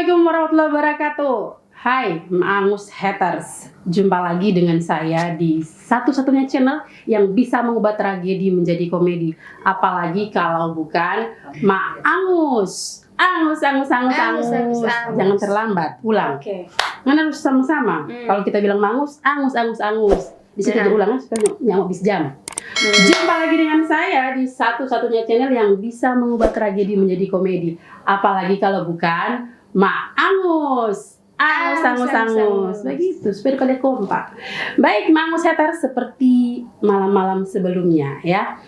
Assalamualaikum warahmatullahi wabarakatuh. Hai Angus Haters, jumpa lagi dengan saya di satu-satunya channel yang bisa mengubah tragedi menjadi komedi. Apalagi kalau bukan Mak Angus. Angus. Jangan terlambat, ulang. Oke. Kan harus sama-sama. Kalau kita bilang Mangus, Angus. Di situ ulang supaya nyamuk bis jam. Jumpa lagi dengan saya di satu-satunya channel yang bisa mengubah tragedi menjadi komedi. Apalagi kalau bukan Mak Angus. Angus. Begitu, supaya pada kompak. Baik, Mak Angus Hater, seperti malam-malam sebelumnya ya.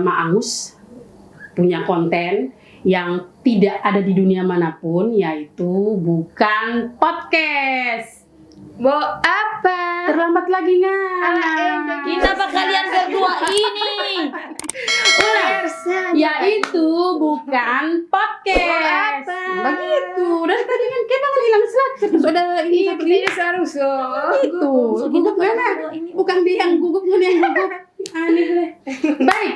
Mak Angus punya konten yang tidak ada di dunia manapun, yaitu bukan podcast. Apa? Terlambat lagi nggak? Kenapa kalian berdua ini? Yaitu bukan podcast. Begitu. Dari tadi kan kita kan hilang selak. Terus ada ini satu ini. Harus Itu. Gugup mana? Bukan dia yang gugup, yang gugup. Aneh deh. Baik,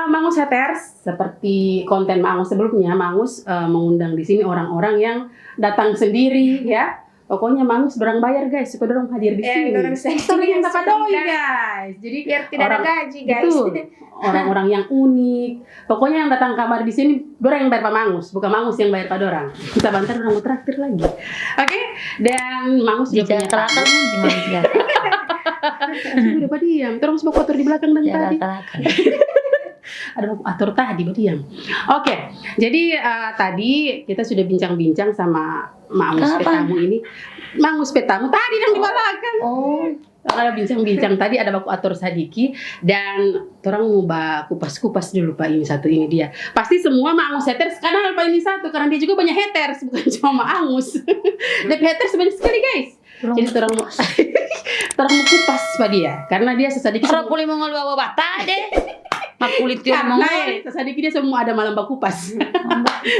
Mangus Haters, seperti konten Mangus sebelumnya, Mangus mengundang di sini orang-orang yang datang sendiri ya. Pokoknya Mangus berang bayar guys, supaya dorong hadir di sini. Orang yang dapat doi guys. Jadi biar tidak ada gaji guys. Itu, orang-orang yang unik. Pokoknya yang datang kamar di sini, dorang yang bayar Pak Mangus, bukan Mangus yang bayar Pak dorang. Kita bantar dorang mau traktir lagi. Oke? Dan Mangus juga punya Kelakar gimana ya? Udah Pak diam. Terus mau kotor di belakang dan tadi. Ada atur tadi berdiam. Oke, jadi tadi kita sudah bincang-bincang sama Mangus Petamu ini. Mangus Petamu tadi yang di belakang. Oh, ada bincang-bincang tadi ada baku atur Sadiki dan orang mau kupas-kupas dulu Pak ini satu ini dia. Pasti semua Mangus haters karena Pak ini satu karena dia juga banyak haters bukan cuma Mangus. Dan haters banyak sekali guys. Jadi orang mau kupas Pak dia karena dia sesadiki. orang boleh mau ngeluar bata deh. Makulit dia mau. Sadiki dia semua ada malam bakupas.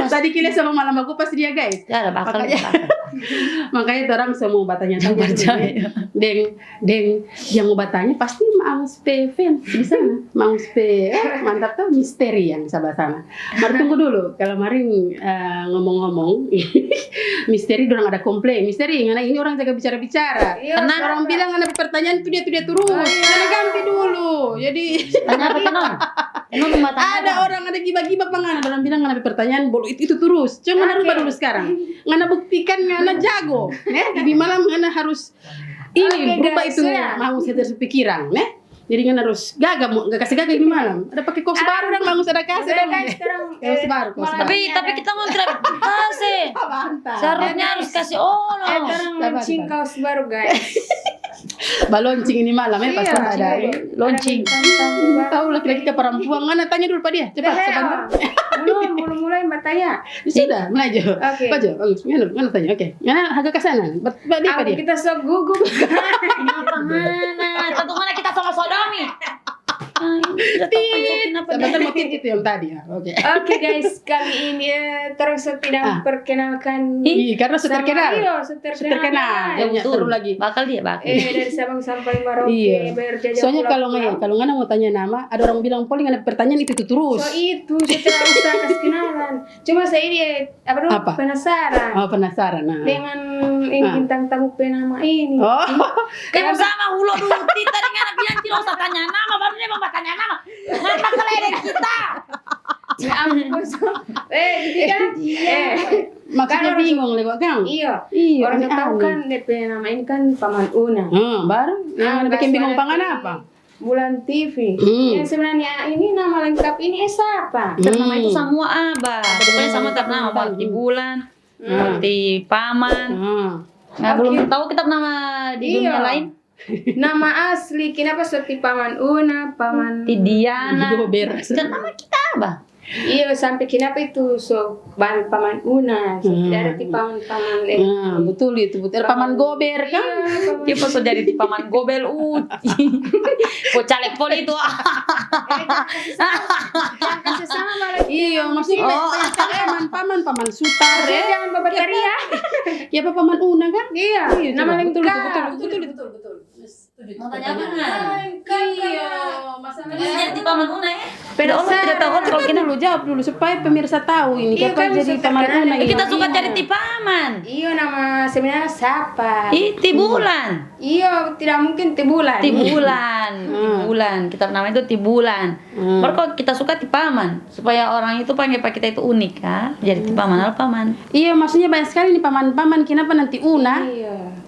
Sadiki dia semua malam bakupas dia guys. Ya ada bakal. Makanya orang semua batanya tahu percaya. Deng yang mau batanya pasti Mangus P fans di sana. Mangus P mantap tuh misteri yang di sebelah sana. Mari tunggu dulu kalau mari ngomong-ngomong misteri orang ada komplain. Misteri karena ini orang jaga bicara-bicara. Karena orang bilang ada pertanyaan itu dia terus. Karena ganti dulu. Jadi tanya apa tenang? Ada orang ada gibah-gibah pengen ada orang bilang ngana pertanyaan bolu itu terus. Cuma ngana rubah dulu sekarang. Ngana buktikan ngana jago. Di malam ngana harus ini berubah itu mau saya pikiran, Jadi ngana harus gagah kasih gagah di malam. Ada pakai kaos baru dan Mangus ada kasih dong. Kaos baru. Tapi kita mau kasih. Seharusnya harus kasih Sekarang launching kaos baru guys. Launching ini malam ya pasti ada launching. Tahu laki-laki ke perempuan mana tanya dulu Pak dia. Cepat sebentar. Belum mulai Mbak tanya. Sudah, mulai aja. Pak Jo, bagus. Mana tanya. Oke. Mana agak ke sana. Pak dia. Kita sok gugup. Kenapa mana? Tentu mana kita sama sodomi. Sebentar mau itu yang tadi ya. Oke guys, kali ini terus tidak perkenalkan. Iya, karena sudah terkenal. Terkenal. Yang seru lagi. Bakal dia bakal. Dari Sabang sampai Merauke. Iya. Soalnya kalau ngana mau tanya nama, ada orang bilang polling ada pertanyaan itu terus. So itu setelah usah kasih kenalan. Cuma saya ini penasaran. Oh penasaran. Nah. Dengan ini bintang tamu penama ini. Oh. Kamu sama ulo dulu tadi ngana bilang tidak usah tanya nama baru dia mau tanya nama. Nama keledek kita. Ya ampun. Maksudnya bingung lewat Kang. Iya. Orang tahu kan DP nama ini kan Paman Una. Baru. Bikin bingung pangan apa? Bulan TV. Yang sebenarnya ini nama lengkap ini siapa? Ternama itu semua Abah. Pokoknya sama ternama Bakti Bulan, Bakti Paman. Nah, belum tahu kita nama di dunia lain. Nama asli kenapa seperti Paman Una, Paman Diana. Dan nama kita Abah. Iya sampai kenapa itu Paman Una, dari Paman betul itu Paman Gober kan? Dia pas jadi di Paman Gobel kok caleg poli itu. Kasih sama malah. Iya maksudnya paman Sutar ya. Jangan bapak Ria. Ya Paman Una kan? Iya. Nama lengkap. Betul. Mau tanya apa nggak? Iya, masalahnya. Bisa jadi paman Una ya? Beda Allah tidak tahu kalau kita dulu jawab dulu supaya pemirsa tahu ini Iya, kan kan jadi bisa paman terkenal. Una ini. Kita suka cari tipaman. Iya, nama sebenarnya siapa? Tibulan. Iya, tidak mungkin Tibulan. Tibulan. Kita nama itu Tibulan. Baru kok kita suka tipaman supaya orang itu panggil kita itu unik kan. Jadi tipaman alpaman. Iya, maksudnya banyak sekali nih paman-paman. Kenapa nanti Una? Iya.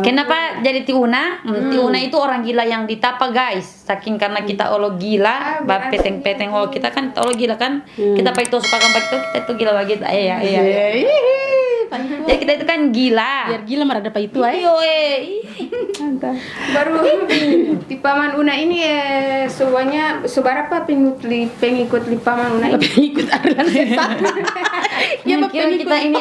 Kenapa jadi Tiuna? Tiuna itu orang gila yang ditapa guys. Saking karena kita olo gila, peteng-peteng olo kita kan olo gila kan. Kita pakai tos pakai kita itu gila lagi. Iya. Jadi kita itu kan gila. Biar gila merada apa itu ay. Iyo Baru di Paman Una ini seberapa pengikut di Paman Una ini? Pengikut Arlan sesat. Ya kita ini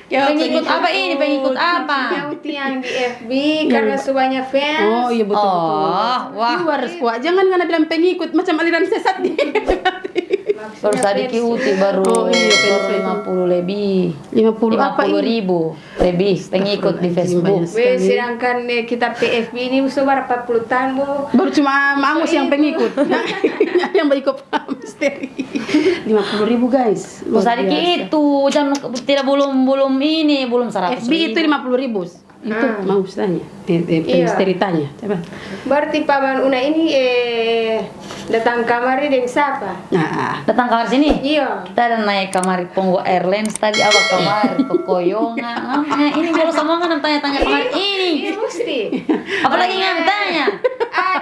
pengikut apa ini? Pengikut apa? Yang di FB karena sebanyak fans. Oh iya betul. Wah. Lu harus kuat. Jangan karena bilang pengikut macam aliran sesat dia. Baru sedikit uti baru 50 lebih. 50 apa ini? 50.000 lebih pengikut di Facebook. Sedangkan kita PFB ini seberapa puluh tahun bu? Baru cuma Mangus yang pengikut. Yang berikut misteri. 50.000 guys. Sedikit itu jangan tidak belum ini belum 100.000. FB itu 50.000. Itu mau tanya. Misteri tanya. Coba. Berarti Paman Una ini datang kamar dengan siapa? Nah, Datang kamar sini? Iya. Kita ada naik kamar Ponggo Airlines tadi apa kamar Kokoyonga. Ini baru sama kan tanya-tanya kamar ini. Iya mesti. Apalagi nggak tanya.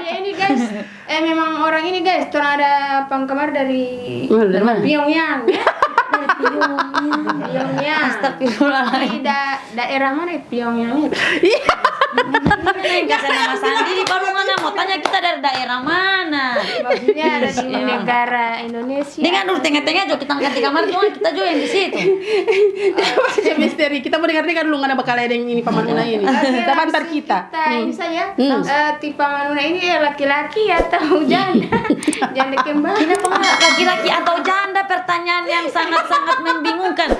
Dia ini guys. Memang orang ini guys. Orang ada pangkamar dari mana? Pyongyang. Pyongyang. Astagfirullahaladzim. Di daerah mana Pyongyang itu? Kasih nama sendiri baru mana mau tanya kita dari daerah mana. Maksudnya ada di negara Indonesia. Dengan dulu tengah-tengah juga kita angkat di kamar semua kita juga yang di situ. Baca misteri. Kita mau dengar dulu nggak ada bakal ada yang ini Paman Una ini. Kita bantar kita. Ini saja. Tipe Paman Una ini laki-laki atau janda? Janda kembar. Kenapa nggak laki-laki atau janda? Pertanyaan yang sangat-sangat membingungkan.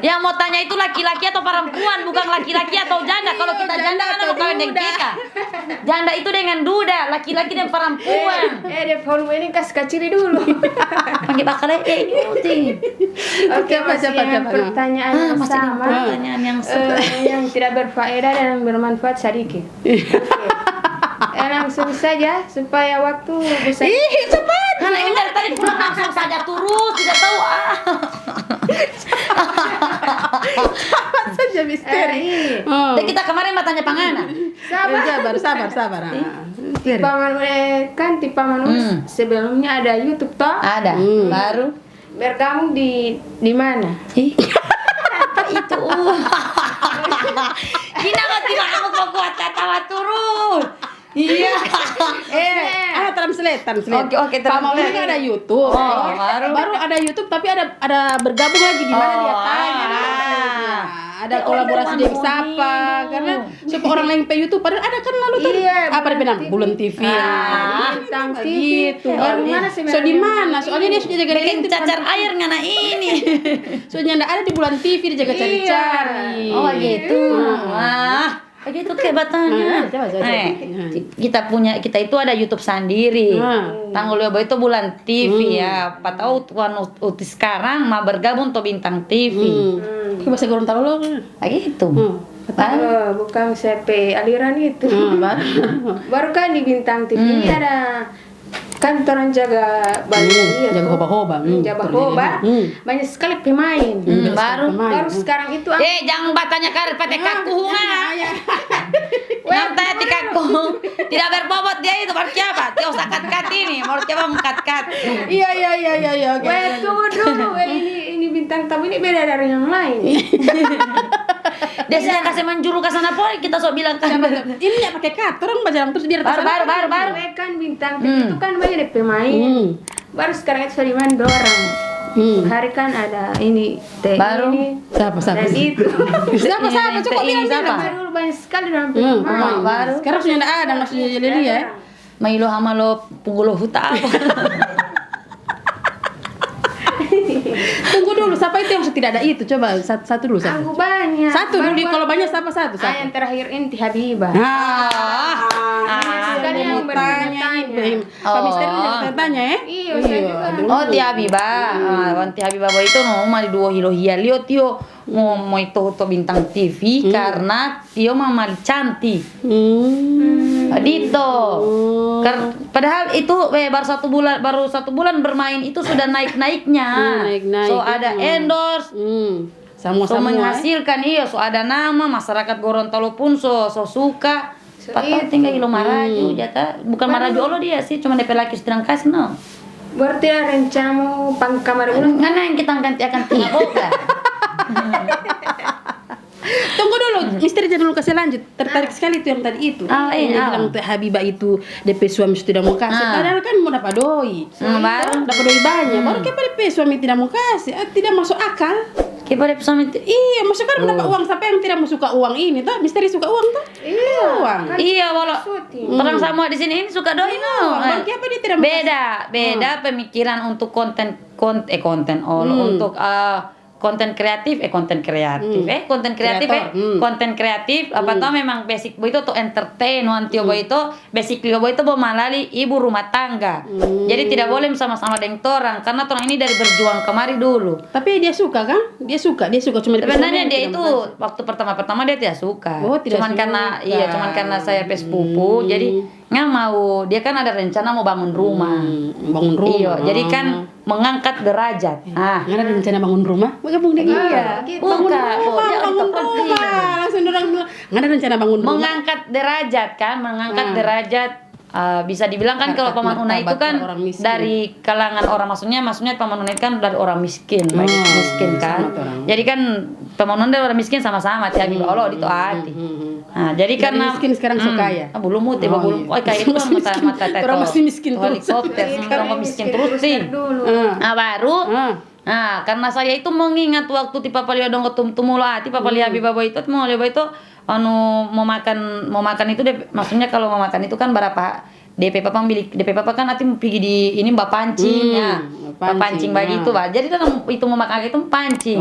Yang mau tanya itu laki-laki atau perempuan, bukan laki-laki atau janda. Kalau kita janda kan mau kawin dengan kita. Janda itu dengan duda, laki-laki dan perempuan. Di volume ini kasih kaciri dulu. Panggil bakalnya ini uti. Oke, masih yang pertanyaan yang sama. Pertanyaan yang yang tidak berfaedah dan bermanfaat sedikit. Langsung saja supaya waktu bisa. Cepat. Karena ini dari tadi pulang langsung saja terus, tidak tahu Cepat saja misteri. Dan kita kemarin mau tanya Pangana. Sabar. Kan Tipa Manus sebelumnya ada YouTube toh? Ada, baru. Bergabung di mana? Apa itu? Kenapa tidak kamu kok kuat katawa turun? Iya. Ada translate. Oke, Paman Una kan ada YouTube. Baru ada YouTube tapi ada bergabung lagi di mana dia tanya. Ada kolaborasi dengan siapa karena supaya orang lain pe YouTube padahal ada kan lalu tuh apa dia bilang Bulan TV Bintang TV gitu mana sih so di mana soalnya dia sudah jaga bikin cacar air ngana ini. soalnya ndak ada di Bulan TV dia jaga cari-cari gitu. Wah, begitu kehebatannya. Kita itu ada YouTube sendiri. Tanggul Yobo itu Bulan TV ya. Apa tahu Tuan Uti sekarang mau bergabung tuh Bintang TV. Bahasa Gorontalo lo. Gitu. Bukan CP aliran itu. Baru kan di Bintang TV ini ada kan orang jaga banyak jaga hoba-hoba banyak sekali pemain baru sekarang itu jangan batanya karet pakai kaku nanti hati kaku tidak berbobot dia itu baru siapa dia usah kat ini mau coba mengkat iya tunggu dulu ini Bintang Tamu ini beda dari yang lain dia sedang kasih menjuru ke sana pun kita sok bilang kan ini nggak pakai kat orang baca terus dia baru kan Bintang TV itu kan banyak pemain baru sekarang itu sudah main 2 orang hari kan ada ini baru ini siapa dan itu siapa cukup bilang baru banyak sekali dalam pemain baru sekarang sudah ada maksudnya jadi dia Mailo hama lo punggulo huta apa Tunggu dulu, siapa itu yang tidak ada itu? Coba satu dulu. Aku banyak. Satu dulu, kalau banyak satu. Yang terakhir Inti Habibah. Kan yang bertanya. Pak Mister bertanya ya? Iya, saya juga. Oh, Ti Habibah. Ti Habibah itu no mali duo hilohia lihat tio mau itu bintang TV karena tio mama cantik. Dito. Padahal itu baru satu bulan bermain itu sudah naik-naiknya. Naik-naik. So ada endorse. So menghasilkan so ada nama masyarakat Gorontalo pun so suka. Patah tinggal ilo maraju jata bukan maraju Allah dia sih cuma DP laki sedang kasih no. Berarti ada rencanamu kamar ulang. Mana yang kita ganti akan tinggal Tunggu dulu, Mister jangan dulu kasih lanjut. Tertarik sekali itu yang tadi itu. Dia bilang tuh Habibah itu DP suami sudah mau kasih. Padahal kan mau dapat doi. Dapat doi banyak. Baru kenapa DP suami tidak mau kasih? Tidak masuk akal. Kenapa DP suami? Iya, maksudnya kan mendapat uang. Siapa yang tidak mau suka uang ini? Toh, Misteri suka uang toh? Iya. Uang. Iya, walau orang semua di sini ini suka doi no. Kenapa dia tidak mau Beda pemikiran untuk konten untuk konten kreatif konten kreatif apa tau memang basic boy itu untuk entertain tio boy itu basic boy itu melalui ibu rumah tangga jadi tidak boleh sama-sama dengan orang karena orang ini dari berjuang kemari dulu tapi dia suka kan dia suka cuma sebenarnya dia itu waktu pertama dia tidak suka cuman karena saya sepupu jadi nggak mau dia kan ada rencana mau bangun rumah iya jadi kan mengangkat derajat nggak ada rencana bangun rumah gabung deh iya bangun rumah langsung orang nggak ada rencana bangun rumah mengangkat derajat bisa dibilang kan kalau Paman Una itu kan dari kalangan orang maksudnya Paman Una itu kan dari orang miskin miskin kan jadi kan Paman Una dari orang miskin sama-sama tiap Allah itu hati jadi karena miskin sekarang suka ya belum muti belum kayak itu kan mata orang masih miskin terus helikopter orang miskin terus sih baru karena saya itu mengingat waktu ti Papa Lia dong tumula ti Papa Lia Habibah itu mau Lia itu mau makan itu maksudnya kalau mau makan itu kan berapa DP Papa kan nanti pergi di ini mbak pancing pancing begitu jadi dalam itu mau makan itu pancing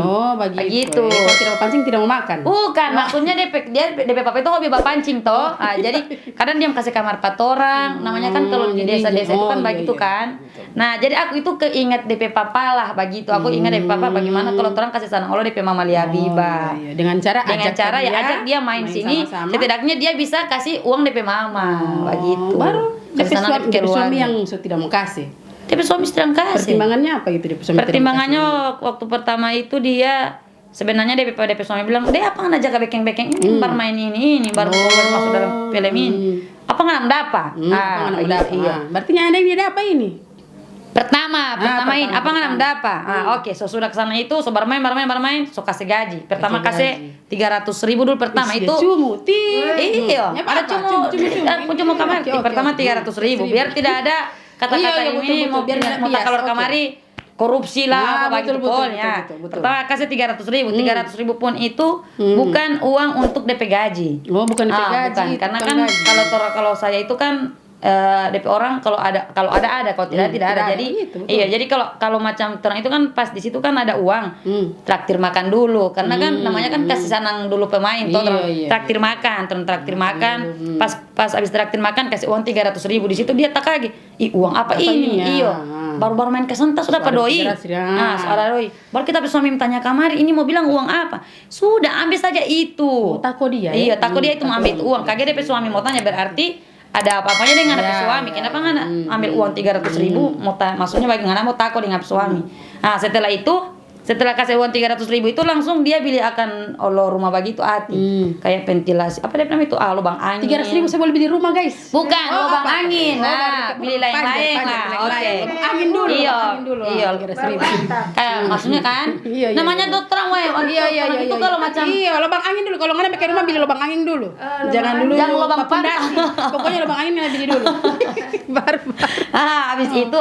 begitu kalau tidak mau pancing tidak mau makan bukan maksudnya DP Papa itu hobi pancing toh jadi kadang dia kasih kamar 4 orang namanya kan kalau di desa-desa itu kan begitu kan nah jadi aku itu keinget DP Papa lah begitu aku ingat DP Papa bagaimana kalau orang kasih sanang Allah DP Mama Lia Habibah dengan cara ajak dia main sini setidaknya dia bisa kasih uang DP Mama begitu baru DP suami yang tidak mau kasih DP suami sedang kasih pertimbangannya apa itu DP suami pertimbangannya waktu pertama itu dia sebenarnya DP suami bilang apa nggak jaga bekeng-bekeng ini baru main ini baru masuk dalam film ini apa nggak dapat iya berarti ada yang dia dapat ini pertama ini apa nggak dapat oke so sudah kesana itu so bermain so kasih gaji pertama kasih 300.000 dulu pertama itu iya ada cuma kamar pertama 300.000 biar tidak ada kata-kata ini mau keluar kamari korupsi lah apa begitu pokoknya pertama kasih 300.000 pun itu bukan uang untuk DP gaji bukan DP gaji karena kan kalau saya itu kan DP orang kalau ada kalau tidak ada jadi iya jadi kalau macam terang itu kan pas di situ kan ada uang traktir makan dulu karena kan namanya kan kasih sanang dulu pemain traktir makan pas habis traktir makan kasih uang 300.000 di situ dia tak lagi uang apa ini baru main ke sana sudah pedoi soal doi baru kita suami tanya kamar ini mau bilang uang apa sudah ambil saja itu takut dia takut dia itu mau ambil itu uang kaget DP suami mau tanya berarti ada apa-apanya dengan suami kenapa nggak ambil uang 300.000 maksudnya bagaimana mau takut dengan suami setelah kasih uang 300.000 itu langsung dia beli akan rumah begitu kayak ventilasi apa dia namanya itu lubang angin 300.000 saya boleh beli rumah guys bukan lubang angin beli lain-lain oke angin dulu iya maksudnya kan namanya dokter itu kalau macam lubang angin dulu kalau nggak pakai rumah beli lubang angin dulu jangan lubang pondasi pokoknya lubang angin beli dulu habis itu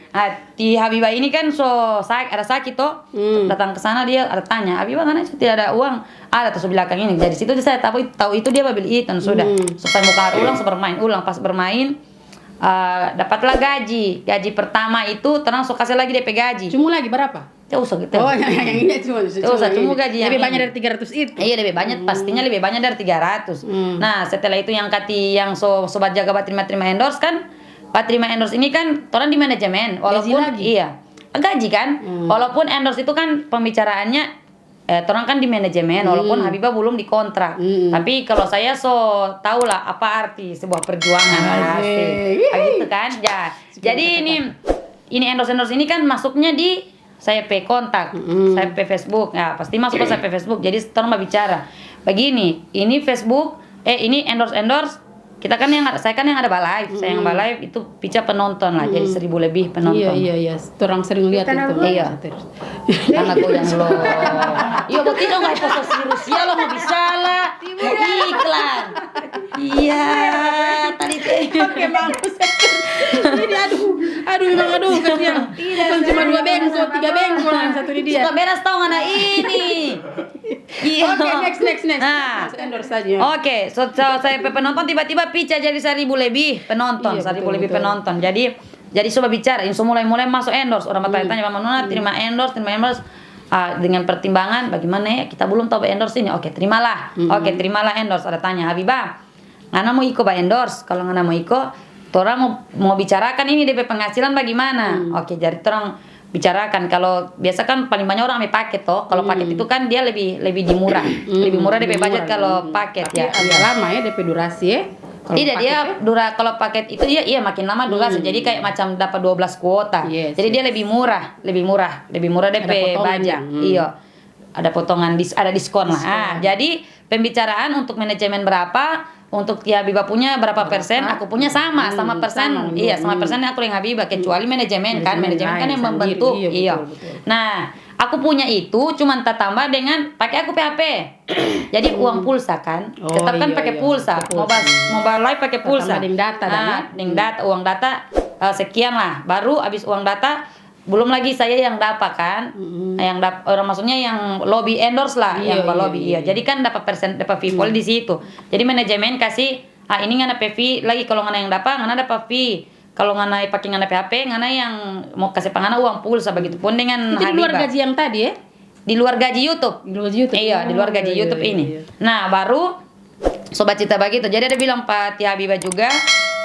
Ti Habibah ini kan ada sakit toh datang ke sana dia ada tanya Habibah kan tidak ada uang ada tuh belakang ini jadi situ saya tahu itu dia beli itu sudah supaya mau keluar ulang bermain pas bermain dapatlah gaji pertama itu terang so kasih lagi DP gaji. Cuma lagi berapa? Tidak usah gitu. Oh, yang ini cuma Cuma gaji yang lebih banyak ini. dari 300 itu. Iya lebih banyak, pastinya lebih banyak dari 300. Nah setelah itu yang sobat jaga terima endorse kan, terima endorse ini kan orang di manajemen, walaupun iya gaji kan, walaupun endorse itu kan pembicaraannya orang kan di manajemen, walaupun Habibah belum dikontrak. Tapi kalau saya tahu lah apa arti sebuah perjuangan. Gitu kan. Ya. Jadi ini endorse ini kan masuknya di saya kontak, saya Facebook. Ya, pasti masuk ke saya Facebook. Jadi orang mau bicara. Begini, ini Facebook, ini endorse. Kita kan saya kan yang ada live. Saya yang live itu pica penonton lah. Jadi 1.000 lebih penonton. Iya. Orang sering lihat itu. Iya. Karena aku yang lo. Iya, berarti dong nggak posisi Rusia lo nggak bisa lah. Iklan. Iya, tadi Oke, bagus. Ini aduh kasihan. Bukan cuma 2 bengkok, 3 bengkok yang satu di dia. suka beres tau nggak ini. Iya. Oke, next. Nah. Masuk endorse saja. Oke, saya penonton tiba-tiba pica jadi 1.000 lebih penonton, Iya, 1.000 betul, lebih betul. penonton. Jadi coba bicara, insya mulai masuk endorse. Orang bertanya-tanya, Mama Nona terima endorse. Dengan pertimbangan bagaimana ya, kita belum tahu endorse ini. Oke, terimalah. Oke, terimalah endorse. Ada tanya, Habibah, ngana mau iko endorse? Kalau ngana mau iko, orang mau bicarakan ini DP penghasilan bagaimana? Oke, jadi orang bicarakan. Kalau biasa kan paling banyak orang ambil paket toh. Kalau paket itu kan dia lebih murah. Lebih murah DP budget kalau paket. Tapi Ya. agak lama ya DP durasi ya. Kalau Tidak, paket dia kalau paket itu iya makin lama durasi. Jadi kayak macam dapat 12 kuota. Yes, Jadi dia lebih murah DP potongan budget. ya. Iya. Ada potongan ada diskon lah. Jadi pembicaraan untuk manajemen berapa, untuk Habibah punya berapa persen, aku punya sama persen. sama, Iya, sama persennya aku yang Habibah, kecuali manajemen kan Manajemen kan lain yang sendiri. membentuk. Iya, Iya. betul. Nah, aku punya itu cuman tambah dengan pakai aku PHP. Jadi uang pulsa kan. Oh, Tetap kan iya, pakai iya, pulsa. pakai pulsa. Mobile live pakai pulsa. Tambah dengan data dan ya. Dengan data, uang data sekian lah. Baru habis uang data belum lagi saya yang dapat kan. Yang orang maksudnya yang lobby endorse lah, Iya, yang lobby. iya. Iya. Jadi kan dapat fee pol di situ. Jadi manajemen kasih ini ngana fee lagi, kalau ngana yang dapat ngana dapat fee. Kalau ngana pakai ngana PHP, ngana yang mau kasih pangana uang pulsa, begitupun dengan itu di luar Habibah. gaji yang tadi ya? Di luar gaji YouTube. Di luar gaji YouTube. Iya, di luar gaji Iya, YouTube iya, ini. iya. Nah, baru sobat cerita begitu. Jadi ada bilang Pak Tia Habibah juga,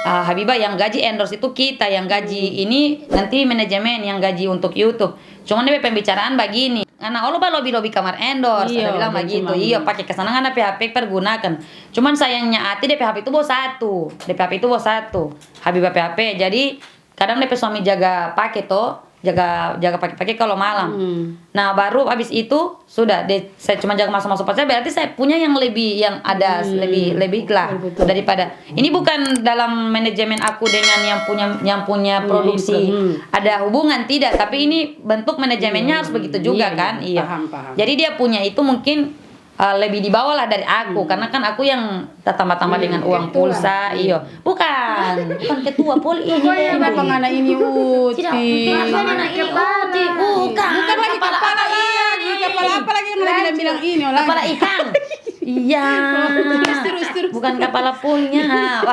Habibah yang gaji endorse itu kita, yang gaji ini nanti manajemen yang gaji untuk YouTube. Cuman dia pembicaraan begini. Karena Allah lobby kamar endorse, Iya, ada bilang dia begitu. cuma- Iya, pakai kesana ngana PHP pergunakan. Cuman sayangnya hati DP HP itu bawa satu. DP HP itu bawa satu. Habibah PHP. Jadi kadang DP suami jaga pakai toh, jaga pakai kalau malam. Nah, baru habis itu sudah saya cuma jaga masuk pasar, berarti saya punya yang ada lebih lah Betul. daripada ini. Bukan dalam manajemen aku dengan yang punya produksi ada hubungan, tidak, tapi ini bentuk manajemennya harus begitu juga Iya, kan. iya. Iya. Paham. Jadi dia punya itu mungkin lebih di bawah lah dari aku, karena kan aku yang tambah dengan uang ketua. pulsa. Iya. Bukan ketua poli. Kenapa ngana ini Uti? Bukan Lagi kepala iya, kepala apa lagi yang lagi bilang ini orang. kepala ikan. Iya. Terus. Bukan kepala punya.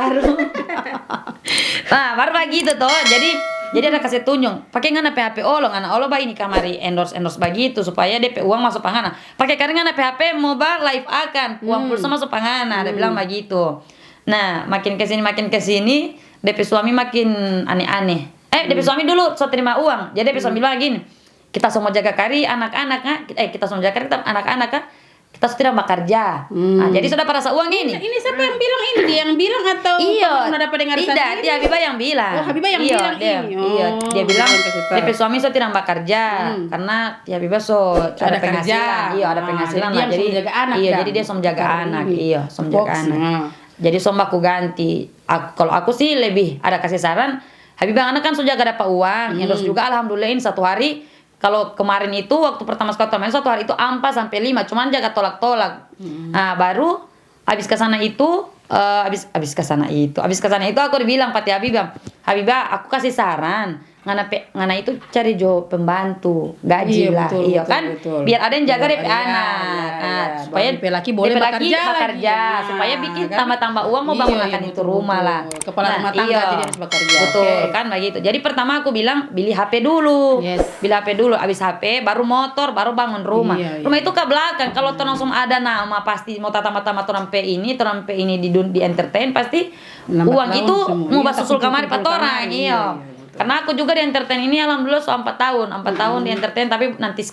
Baru begitu toh. Jadi ada kasih tunjuk. Pakai ngana PHP ngana ini kamari endorse begitu supaya DP uang masuk pangana. Pakai karena ngana PHP mobile live akan uang pulsa masuk pangana. Ada bilang begitu. Nah, makin kesini DP suami makin aneh-aneh. DP suami dulu terima uang. Jadi DP suami bilang gini, kita semua jaga kari anak-anak, kita semua jaga kari anak-anak kan. Kita sudah bekerja. Nah, jadi sudah perasa uang ini. Ini siapa yang bilang ini? Dia yang bilang atau Iya. pernah dapat dengar Tidak, dia Habibah yang bilang. Oh, Habibah yang Iya, bilang ini. Iya, dia bilang kasih tahu. DP suami tidak bekerja karena Habibah ada penghasilan. kerja. Iya, ada penghasilan Jadi lah. dia yang menjaga anak iya, kan? jadi dia menjaga Karena anak. ini. Iya, menjaga Box, anak. nah. Jadi aku ganti. Kalau aku sih lebih ada kasih saran. Habibah anak kan sudah gak dapat uang. Terus juga alhamdulillah ini satu hari. Kalau kemarin itu waktu pertama sekali satu hari itu 4 sampai 5, cuman jaga tolak-tolak. Nah, baru habis ke sana itu aku dibilang Pak Tia Habibah, Habibah, aku kasih saran. Ngana itu cari jo pembantu gaji Iya, lah, betul, iya betul, kan, betul. biar ada yang jaga Iya, DP iya, anak, iya. supaya DP laki boleh bekerja lagi. supaya bikin Kan? tambah-tambah uang mau bangun Iya, akan iya, itu betul, rumah betul. lah. Kepala rumah tangga jadi harus bekerja. Betul Oke. kan begitu. Jadi pertama aku bilang beli HP dulu, Yes. beli HP dulu, habis HP baru motor, baru bangun rumah. Iya, iya. Rumah itu ke belakang. Kalau langsung ada nama pasti mau tama-tama orang P ini di entertain pasti Lambat uang laun itu semua. mau Iya, susul takut kamar kumpul 4 orang, kamar. Iya, iya. iya, betul. Karena aku juga di entertain ini alhamdulillah selama 4 tahun, 4 tahun di entertain, tapi nanti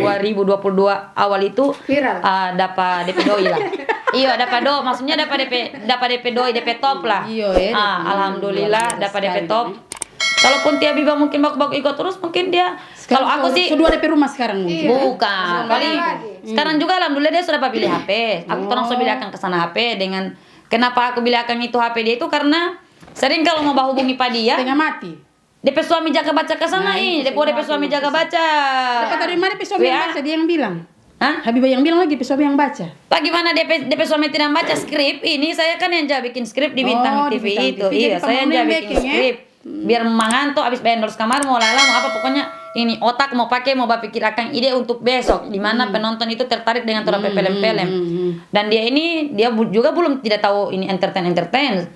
2022 awal itu Viral. dapat DP doi lah. Iya, dapat do, maksudnya dapat DP doi, DP top lah. Iya, ya, DP. Alhamdulillah Luar biasa dapat DP sekali, top. Kalaupun Tia Biba mungkin baku ikut terus, mungkin dia kalau aku sih Kedua DP rumah sekarang mungkin. bukan. Paling lagi. sekarang juga alhamdulillah dia sudah pilih HP. Aku langsung pilih akan ke sana HP dengan kenapa aku pilih akan itu HP dia itu karena sering kalau mau hubungi Pak dia, Tengah mati. DP suami jaga baca ke sana ini, DP suami jaga baca. Dapat dari mana DP suami yang WA. baca? Dia yang bilang. Hah? Habibah yang bilang lagi DP suami yang baca. Bagaimana DP suami tidak baca skrip? Ini saya kan yang bikin skrip di Bintang Di TV Bintang itu. TV. Iya, Jadi saya yang kamu bikin making, ya? skrip. Biar mengantuk habis endorse kamar mau lala mau apa pokoknya ini otak mau pakai mau berpikir akan ide untuk besok di mana penonton itu tertarik dengan orang film-film. Dan dia juga belum tidak tahu ini entertain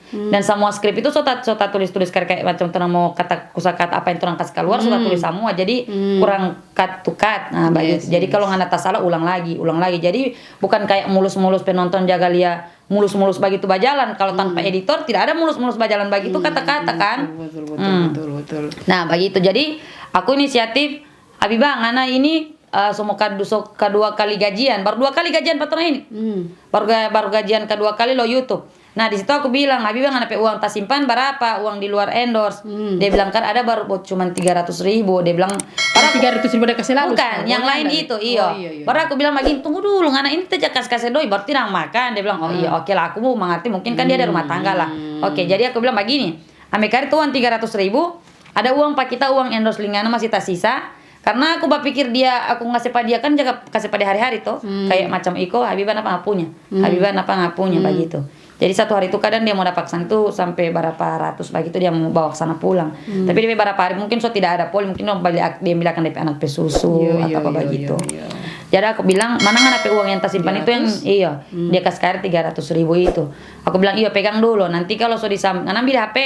dan semua skrip itu sota tulis kayak macam orang mau kata kosakata apa yang orang kasih keluar sudah tulis semua jadi kurang cut to cut. Nah, begitu. Jadi kalau nggak salah ulang lagi. Jadi bukan kayak mulus-mulus penonton jaga lia mulus-mulus begitu berjalan. Kalau tanpa editor tidak ada mulus-mulus berjalan begitu kata-kata kan. Betul. Nah, begitu. Jadi aku inisiatif Habibah ngana ini semua kedua kali gajian, baru 2 kali gajian patron ini. Baru gajian kedua kali lo YouTube. Nah, di situ aku bilang, Habibah ngana uang tas simpan berapa? Uang di luar endorse. Dia bilang kan ada baru cuma 300.000. Dia bilang, Para 300.000 udah kasih lalu. bukan, yang lain itu, iya. Baru aku bilang begini, tunggu dulu, ngana ini teh kasih doi, baru tidak makan. Dia bilang, oh iya, oke lah, aku mau mengerti, mungkin kan dia ada rumah tangga lah. Oke, jadi aku bilang begini, Amikari tuh uang 300.000, ada uang pak kita, uang endorse lingana masih tersisa. Karena aku berpikir aku ngasih pada dia kan jaga kasih pada hari-hari tuh, kayak macam Iko, Habibah apa nggak punya, Habibah apa nggak punya begitu. Jadi satu hari itu kadang dia mau dapat sana tuh sampai berapa ratus begitu dia mau bawa ke sana pulang. Tapi dia berapa hari mungkin tidak ada poli mungkin dia bilang kan DP anak pesusu atau apa begitu. Jadi aku bilang mana nggak uang yang tersimpan itu yang iya dia kasih kari 300.000 itu. Aku bilang iya pegang dulu nanti kalau sudah ngambil HP.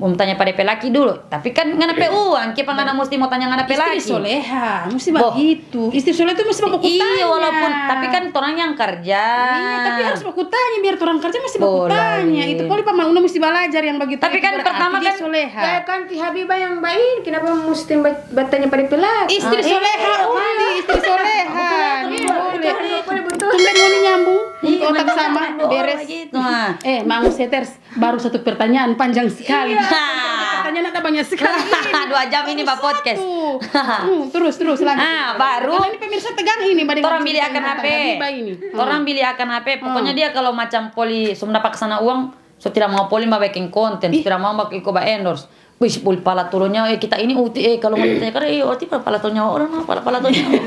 Mau tanya pada pelaki dulu, tapi kan nggak ada uang, kita nggak mesti mau tanya nggak ada pelaki. Istri soleha, mesti begitu. Istri soleha itu mesti baku tanya. Iya, walaupun tapi kan orang yang kerja. Iya, tapi harus baku tanya biar orang kerja mesti baku tanya. Itu poli paman mesti belajar yang begitu. Tapi kan pertama kan soleha. Ya kan Ti Habibah yang baik, kenapa mesti bertanya pada pelaki? Istri soleha, istri soleha. Boleh betul. Tumben mau nyambung, otak bener, sama, bener, beres. gitu, nah. Mang Seters, baru satu pertanyaan panjang sekali. Pertanyaan ada banyak sekali. 2 jam ini Pak podcast. Terus lanjut. Baru Karena ini pemirsa tegang ini orang pilih akan HP. Orang pilih akan HP. Pokoknya dia kalau macam poli sudah dapat kesana uang, so tidak mau poli mau bikin konten, tidak mau iko endorse. Wih, pul pala turunnya kita ini uti kalau mau ditanya kan uti pala turunnya orang pala turunnya.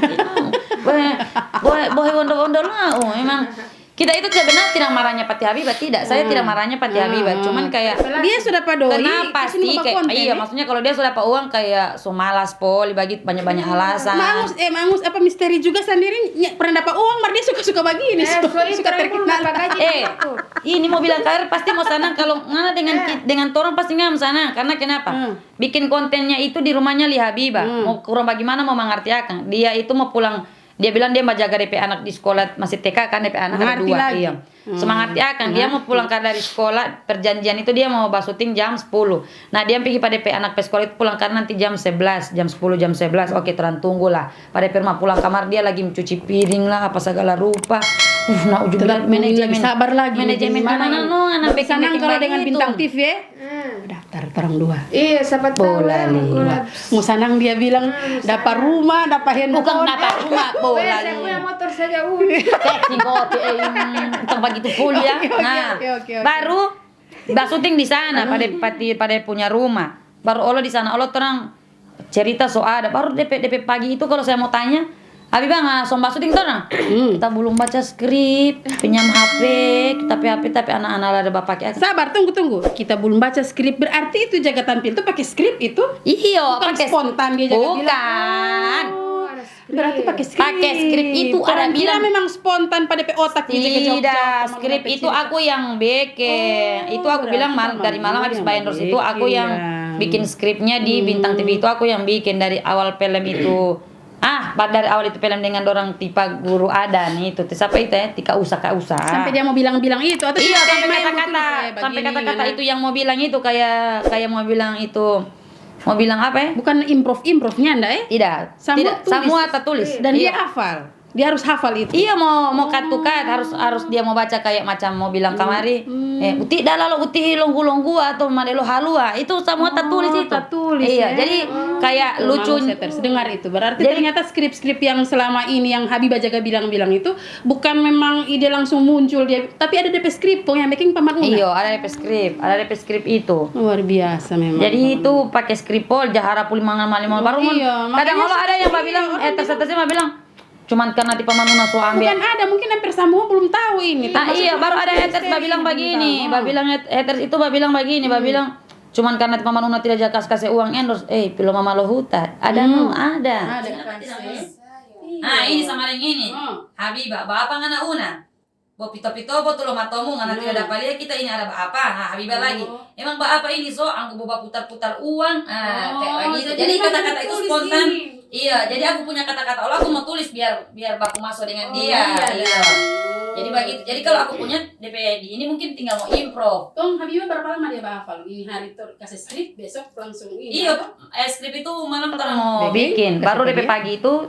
Boleh ondol lah. Emang kita itu sebenarnya tidak marahnya Pati Habibah tidak. Saya tidak marahnya Pati Habibah, cuman kayak dia sudah padoi. Kenapa sih kayak iya maksudnya kalau dia sudah uang kayak so malas poli bagi banyak alasan. Mangus apa misteri juga sendiri pernah dapat uang, mar dia suka begini. Suka terkenal. Ini mau bilang karir pasti mau sana kalau ngana dengan orang pasti ngam sana karena kenapa? Bikin kontennya itu di rumahnya Li Habibah. Mau kurang bagaimana mau mengerti akan. Dia itu mau pulang. Dia bilang dia mau jaga DP anak di sekolah masih TK kan DP anak ada 2 iya. Semangat ya kan dia mau pulang dari sekolah perjanjian itu dia mau syuting jam 10. Nah dia pergi pada DP anak ke sekolah itu pulang karena nanti jam 11, jam 10, jam 11. Oke terang tunggulah. Pada Firma pulang kamar dia lagi mencuci piring lah apa segala rupa. Nah ujung manajemen sabar lagi. Manajemen mana anak senang kalau dengan Bintang TV ya. Daftar orang 2. Iya, sahabat bola. Musanang dia bilang dapat rumah, dapat handphone. Bukan dapat rumah, bola. Saya punya motor saja Teknik tempat gitu full ya. Nah, baru syuting di sana pada punya rumah. Baru Allah di sana Allah terang cerita soal ada. Baru DP pagi itu kalau saya mau tanya Abi bang, somba syuting tuh nah. Kita belum baca skrip, pinjam HP, kita HP tapi anak-anak ada bapak pakai. Sabar, tunggu. Kita belum baca skrip, berarti itu jaga tampil itu pakai skrip itu? Iya, Bukan pakai spontan dia jaga bilang. Bukan. Berarti pakai skrip. Pakai skrip itu ada bilang memang spontan pada otak dia jaga jawab. tidak, skrip itu aku yang bikin. Itu aku bilang dari malam habis bayar endorse itu aku yang bikin skripnya di Bintang TV itu aku yang bikin dari awal film itu. Dari awal itu film dengan dorang tipe guru ada nih itu. Sampai itu ya, Kak Usa. Sampai dia mau bilang-bilang itu atau iya, sampai sampai kata-kata itu yang mau bilang itu kayak mau bilang itu. Mau bilang apa ya? Bukan improve-nya enggak ya? Tidak. Semua tertulis. Dan dia hafal. Dia harus hafal itu. Iya, mau cut to cut harus dia mau baca kayak macam mau bilang kamari. Uti dalalo uti longgu atau madelo halua. Itu semua tertulis itu. Tertulis. Iya, jadi kayak lucu. Dengar itu. Berarti ternyata skrip-skrip yang selama ini yang Habibah jaga bilang-bilang itu bukan memang ide langsung muncul dia, tapi ada DP skrip yang making Paman Una. Iya, ada DP skrip itu. Luar biasa memang. Jadi itu pakai skrip pol jahara puli mangan baru. Kadang kalau ada yang bilang terus-terusnya bilang cuman karena tipe manuna so ambil. Bukan ada, mungkin hampir semua belum tahu ini. Iya, baru ada haters bilang begini. Bilang haters itu bilang begini, bilang cuman karena tipe manuna tidak kasih uang endorse. Pilo mama lo hutan. Ada. Ini sama yang ini. Habibah, bapak ngana una. Bo pito-pito bo tulo matomu ngana tidak dapat lihat kita ini ada apa? Habibah lagi. Emang apa ini so anggu boba putar-putar uang. Kayak begitu. Jadi kata-kata itu spontan. Iya, jadi aku punya kata-kata Allah aku mau tulis biar baku masuk dengan dia. Iya. Jadi begitu. Jadi kalau aku punya DP ini mungkin tinggal mau improv. Tong Habibah berapa lama dia hafal? Ini hari itu kasih skrip, besok langsung ini. Iya, skrip itu malam kita mau bikin. Baru DP pagi itu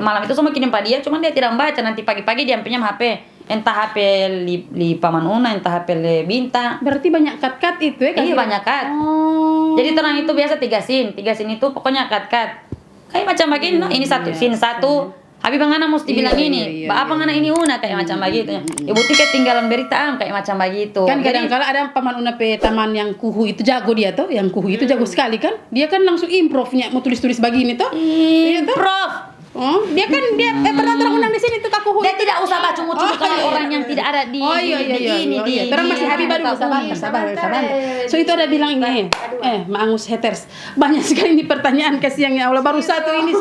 malam itu semua kirim pada dia, cuman dia tidak membaca. Nanti pagi-pagi dia pinjam HP. Entah HP li Paman Una, entah HP li Bintang. Berarti banyak cut-cut itu ya? Iya, banyak cut. Jadi terang itu biasa 3 scene. 3 scene itu pokoknya cut-cut. Kayak macam begini, ini scene 1. Habibah ngana mesti bilang ini. Apa ngana ini Una kayak macam begitu. Ibu tiket ketinggalan berita kayak macam begitu. Kan kadang-kala ada Paman Una pe taman yang kuhu itu jago dia tuh, yang kuhu itu jago sekali kan? Dia kan langsung improve-nya mau tulis-tulis begini tuh. Improve. Dia pernah terang di sini tuh Kakuhu. Dia tidak usah baca dengan orang yang tidak ada di ini. Terang masih Habibah dulu sabar. So itu ada bilang ini. Maangus haters. Banyak sekali ini pertanyaan kasihan ya Allah, baru satu ini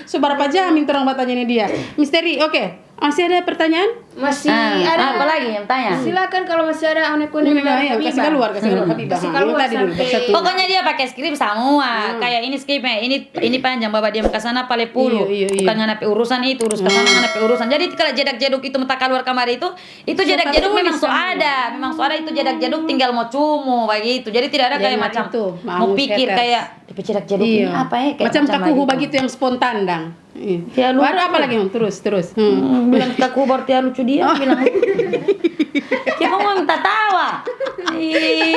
so berapa jam terang bertanya ini dia. Misteri, oke. Masih ada pertanyaan? Masih ada. Apa lagi yang tanya? Silakan kalau masih ada unek-unek dari Habibah. Kasih keluar Habibah. Kasih keluar sampai. Pokoknya dia pakai skrip semua. Kayak ini skripnya, ini panjang bawa dia ke sana pale puluh. Bukan nganapi urusan itu, urus ke sana nganapi urusan. Jadi kalau jedak-jeduk itu minta keluar kamar itu jedak-jeduk memang so ada. Memang so ada itu jedak-jeduk tinggal mau cumu begitu. Jadi tidak ada kayak macam mau pikir kayak jedak-jeduk ini apa ya kayak macam Kakuhu begitu yang spontan dang. Ya, baru apa lagi terus bilang Kakuhu berarti lucu dia bilang dia mau minta tawa.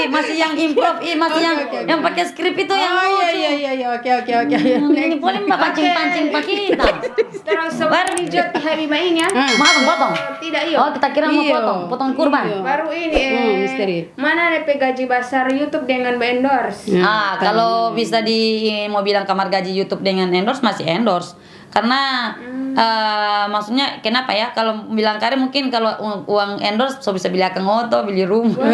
Masih yang improv, masih yang pakai skrip itu yang lucu. Iya, oke. Ini boleh mbak pancing pak kita. Terus baru hijau Habibah ini ya. Maaf potong. Tidak iya. Oh kita kira mau potong kurban. Baru ini misteri. Mana DP gaji besar YouTube dengan endorse? Kalau bisa mau bilang kamar gaji YouTube dengan endorse masih endorse. Karena maksudnya kenapa ya kalau bilang karir mungkin kalau uang endorse so bisa beli akang oto, beli rumah.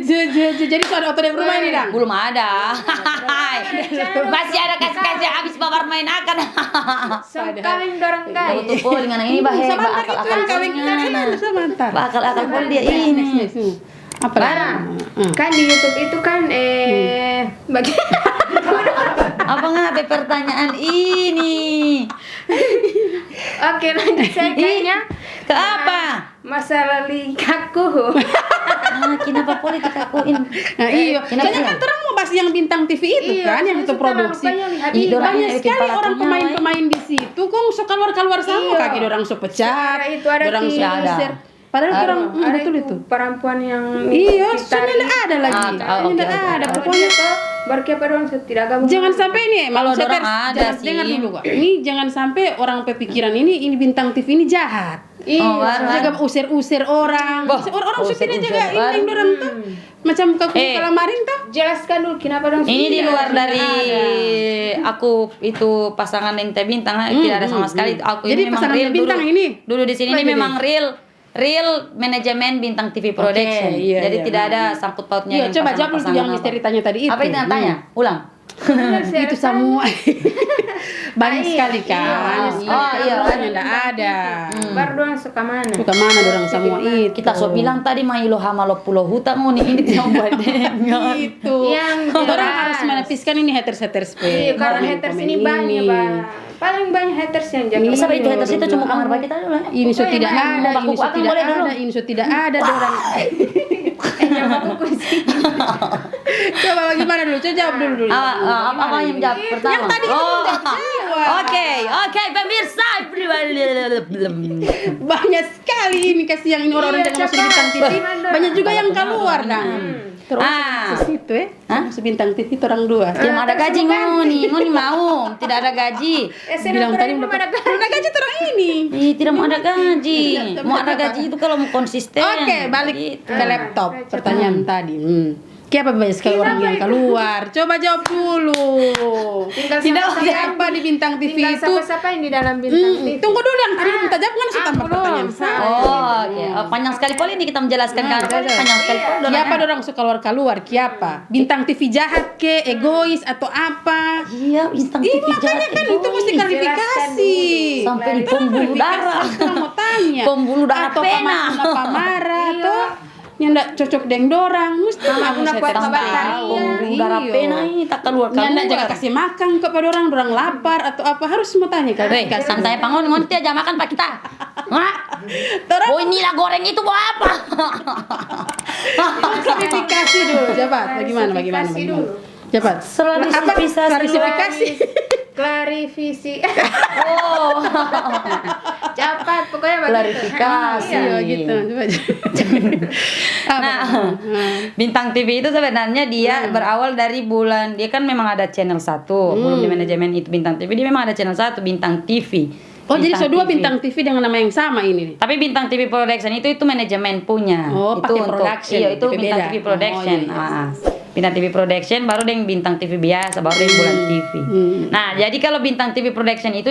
Jadi so ada oto di rumah ini dah? Belum ada. Masih ada kasih habis babar main akan. Kawin dorong guys. Betul pol dengan ini bahaya akal kawin kita akal pol dia ini. Apa? Kan di YouTube itu kan apa ngapain pertanyaan ini? Oke lanjut saya kayaknya ke apa? Masalah Kakuhu. Kenapa boleh dikakuin? Iya. Soalnya kan terang mau bahas yang Bintang TV itu kan, yang itu produksi. Banyak sekali orang pemain-pemain di situ kok so keluar sama kaki orang so pecah, orang so share. Padahal orang betul itu perempuan yang sebenarnya ada lagi. Ada pokoknya berkepada orang tidak gabung. Jangan sampai ini kalau orang ada sih. Dengar dulu Kak. Ini jangan sampai orang pepikiran ini Bintang TV ini jahat. Oh, baru. Jaga usir-usir orang. Boh, Orang syutingnya usir-usir juga baru. ini orang tuh macam buka lamaring tuh. Jelaskan dulu kenapa dong. Ini di luar dari aku itu pasangan yang teh bintang tidak ada sama sekali. Aku Jadi ini memang pasangan real Teh Bintang dulu. ini? Dulu di sini Apa ini jadi? memang real manajemen Bintang TV Production. iya, Jadi iya. tidak ada sangkut pautnya Iya, yang coba jawab dulu tuh yang misteri tanya tadi itu. Apa itu yang tanya? Ulang. Itu semua banyak sekali kan. Oh, iya. Kan yang enggak ada. Baru doang suka mana? Suka mana dorang semua itu. Kita so bilang tadi Mailo Hamalo Pulau Hutan ini tidak buat dengan. Itu. Yang Orang jelas. harus menepiskan ini haters Iya, karena haters ini banyak, Bang. Paling banyak haters yang jaga. Masa itu haters itu cuma kamar bagi kita dulu. Ini so tidak ada, mau ini baku so aku tidak boleh dulu. ada, ini so tidak ada dorang. Coba bagaimana dulu? Coba jawab dulu. Apa yang jawab pertama? Yang tadi kan Oh. udah jawab. Oke, pemirsa. Banyak sekali ini kasih yang ini orang-orang Iya, yang masuk di cepat. bintang TV. Banyak juga yang keluar dan. Terus Ah. situ masuk bintang TV itu orang dua. Tidak ada gaji ngoni mau, tidak ada gaji. Bilang tadi belum ada gaji terang ini. Ih, tidak mau ada gaji. Mau ada gaji itu kalau mau konsisten. Oke, balik Gitu. ke laptop. Pertanyaan tadi. Kenapa banyak sekali orang yang keluar? Coba jawab dulu. Tinggal Tidak siapa-siapa siapa di bintang TV Tinggal itu. siapa-siapa yang di dalam bintang TV. Tunggu dulu yang tadi minta jawab kan tanpa pertanyaan. Oh, oke. Oh, panjang sekali poli ini kita menjelaskan kan. Panjang sekali poli. Siapa orang suka keluar Kiapa? Bintang TV jahat ke, egois atau apa? Iya, bintang TV Makanya kan itu mesti klarifikasi. sampai di pembuluh darah. Kita mau tanya. Pembuluh darah atau pena. marah atau yang enggak cocok deng dorang mesti Sama guna kuat Pembuluh darah pena ini tak keluar yang enggak jaga kasih makan kepada orang lapar atau apa harus mau tanya Weh, klarifikasi. santai pangon ngonti aja makan Pak kita. Hah? Dorang Oh inilah goreng itu mau apa? klarifikasi dulu, cepat. Bagaimana? Klarifikasi dulu. Cepat. Selalu Apa? klarifikasi. Klarifikasi. Klarifikasi. Oh. Cepat pokoknya begitu. Klarifikasi. Iya gitu. Coba. Apa? Nah, Bintang TV itu sebenarnya dia berawal dari dia kan memang ada channel 1, belum di manajemen itu Bintang TV, dia memang ada channel 1 Bintang TV. Oh, jadi so dua TV. bintang TV dengan nama yang sama ini. Tapi Bintang TV Production itu manajemen punya. Oh, itu pakai untuk production. iya itu Tapi Bintang beda. TV Production. Oh, iya, iya. Bintang TV Production baru dengan Bintang TV biasa, baru dengan Bulan TV. Nah, jadi kalau Bintang TV Production itu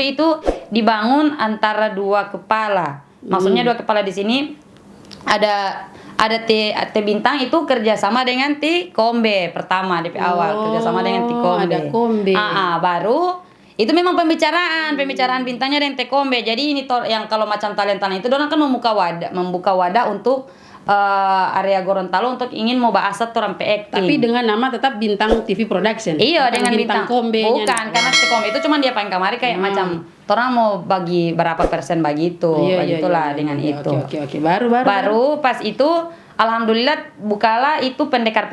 dibangun antara dua kepala. Maksudnya dua kepala di sini ada T Bintang itu kerjasama dengan T Kombe pertama DP awal kerjasama dengan T Kombe. Ada Kombe. Baru itu memang pembicaraan bintangnya dengan T Kombe. Jadi ini yang kalau macam talenta itu orang kan membuka wadah untuk area Gorontalo untuk ingin mau bahasa orang acting. Tapi dengan nama tetap Bintang TV Production. Iya, Bukan dengan bintang Kombe. bukan karena T Kombe itu cuma dia paling kamari kayak macam orang mau bagi berapa persen bagi itu, begitulah dengan itu. Oke. Baru. Pas itu alhamdulillah bukalah itu pendekar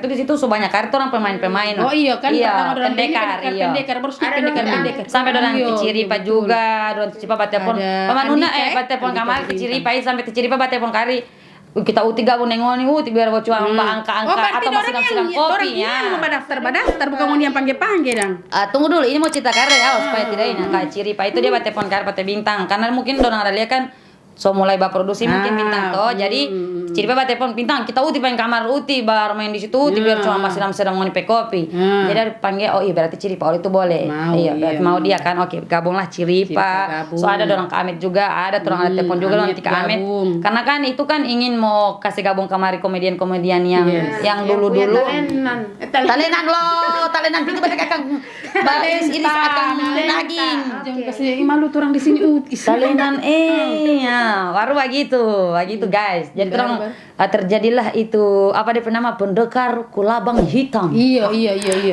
itu di situ sebanyak kartu orang pemain-pemain. Oh iya kan pertama orang pendekar baru pendekar. Sampai orang Iya, Ciripa betul. juga, orang Ciripa telepon. Ada Pamanuna Andika, telepon Andika kamar ke Bintang. Ciripa sampai ke Ciripa telepon kari. Kita uti gabung nengoni biar bocor angka atau masih sedang kopi ya. Mau daftar bukan mau yang panggil dang. Tunggu dulu, ini mau cerita karya supaya tidak ini kayak Ciripa itu dia telepon karya Pate Bintang karena mungkin orang ada lihat kan so mulai produksi mungkin Bintang toh jadi Ciripa telepon Bintang kita uti pengen kamar uti baru main di situ uti biar cuma masih sedang mau nipe kopi jadi ada panggil oh iya berarti Ciripa itu boleh berarti mau dia kan oke gabunglah Ciripa so ada orang Amit juga ada orang ada telepon juga orang Tika Amit karena kan itu kan ingin mau kasih gabung kamari komedian-komedian yang dulu-dulu talenan itu banyak akan baris iris akan daging Jangan kasih malu tuh orang di sini talenan baru begitu guys jadi terang terjadilah itu apa dia nama pendekar kulabang hitam Iya.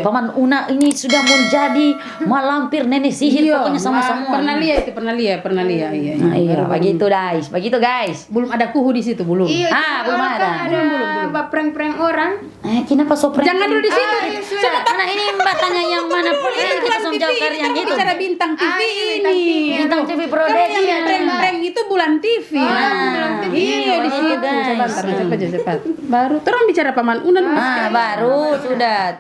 Paman Una ini sudah menjadi malampir nenek sihir pokoknya sama semua Pernah lihat iya. iya begitu guys Belum ada kuhu di situ belum. Iya, belum ada. Ada prank-prank orang. kenapa sopran Jangan dulu di situ. karena ini mbak tanya yang mana pun ini kita sama jauh karya yang gitu Bicara Bintang TV ini. Bintang TV Kalau Production yang prank itu Bulan TV. Iya di situ. guys. Cepat. Baru terus bicara Paman Unan. Baru sudah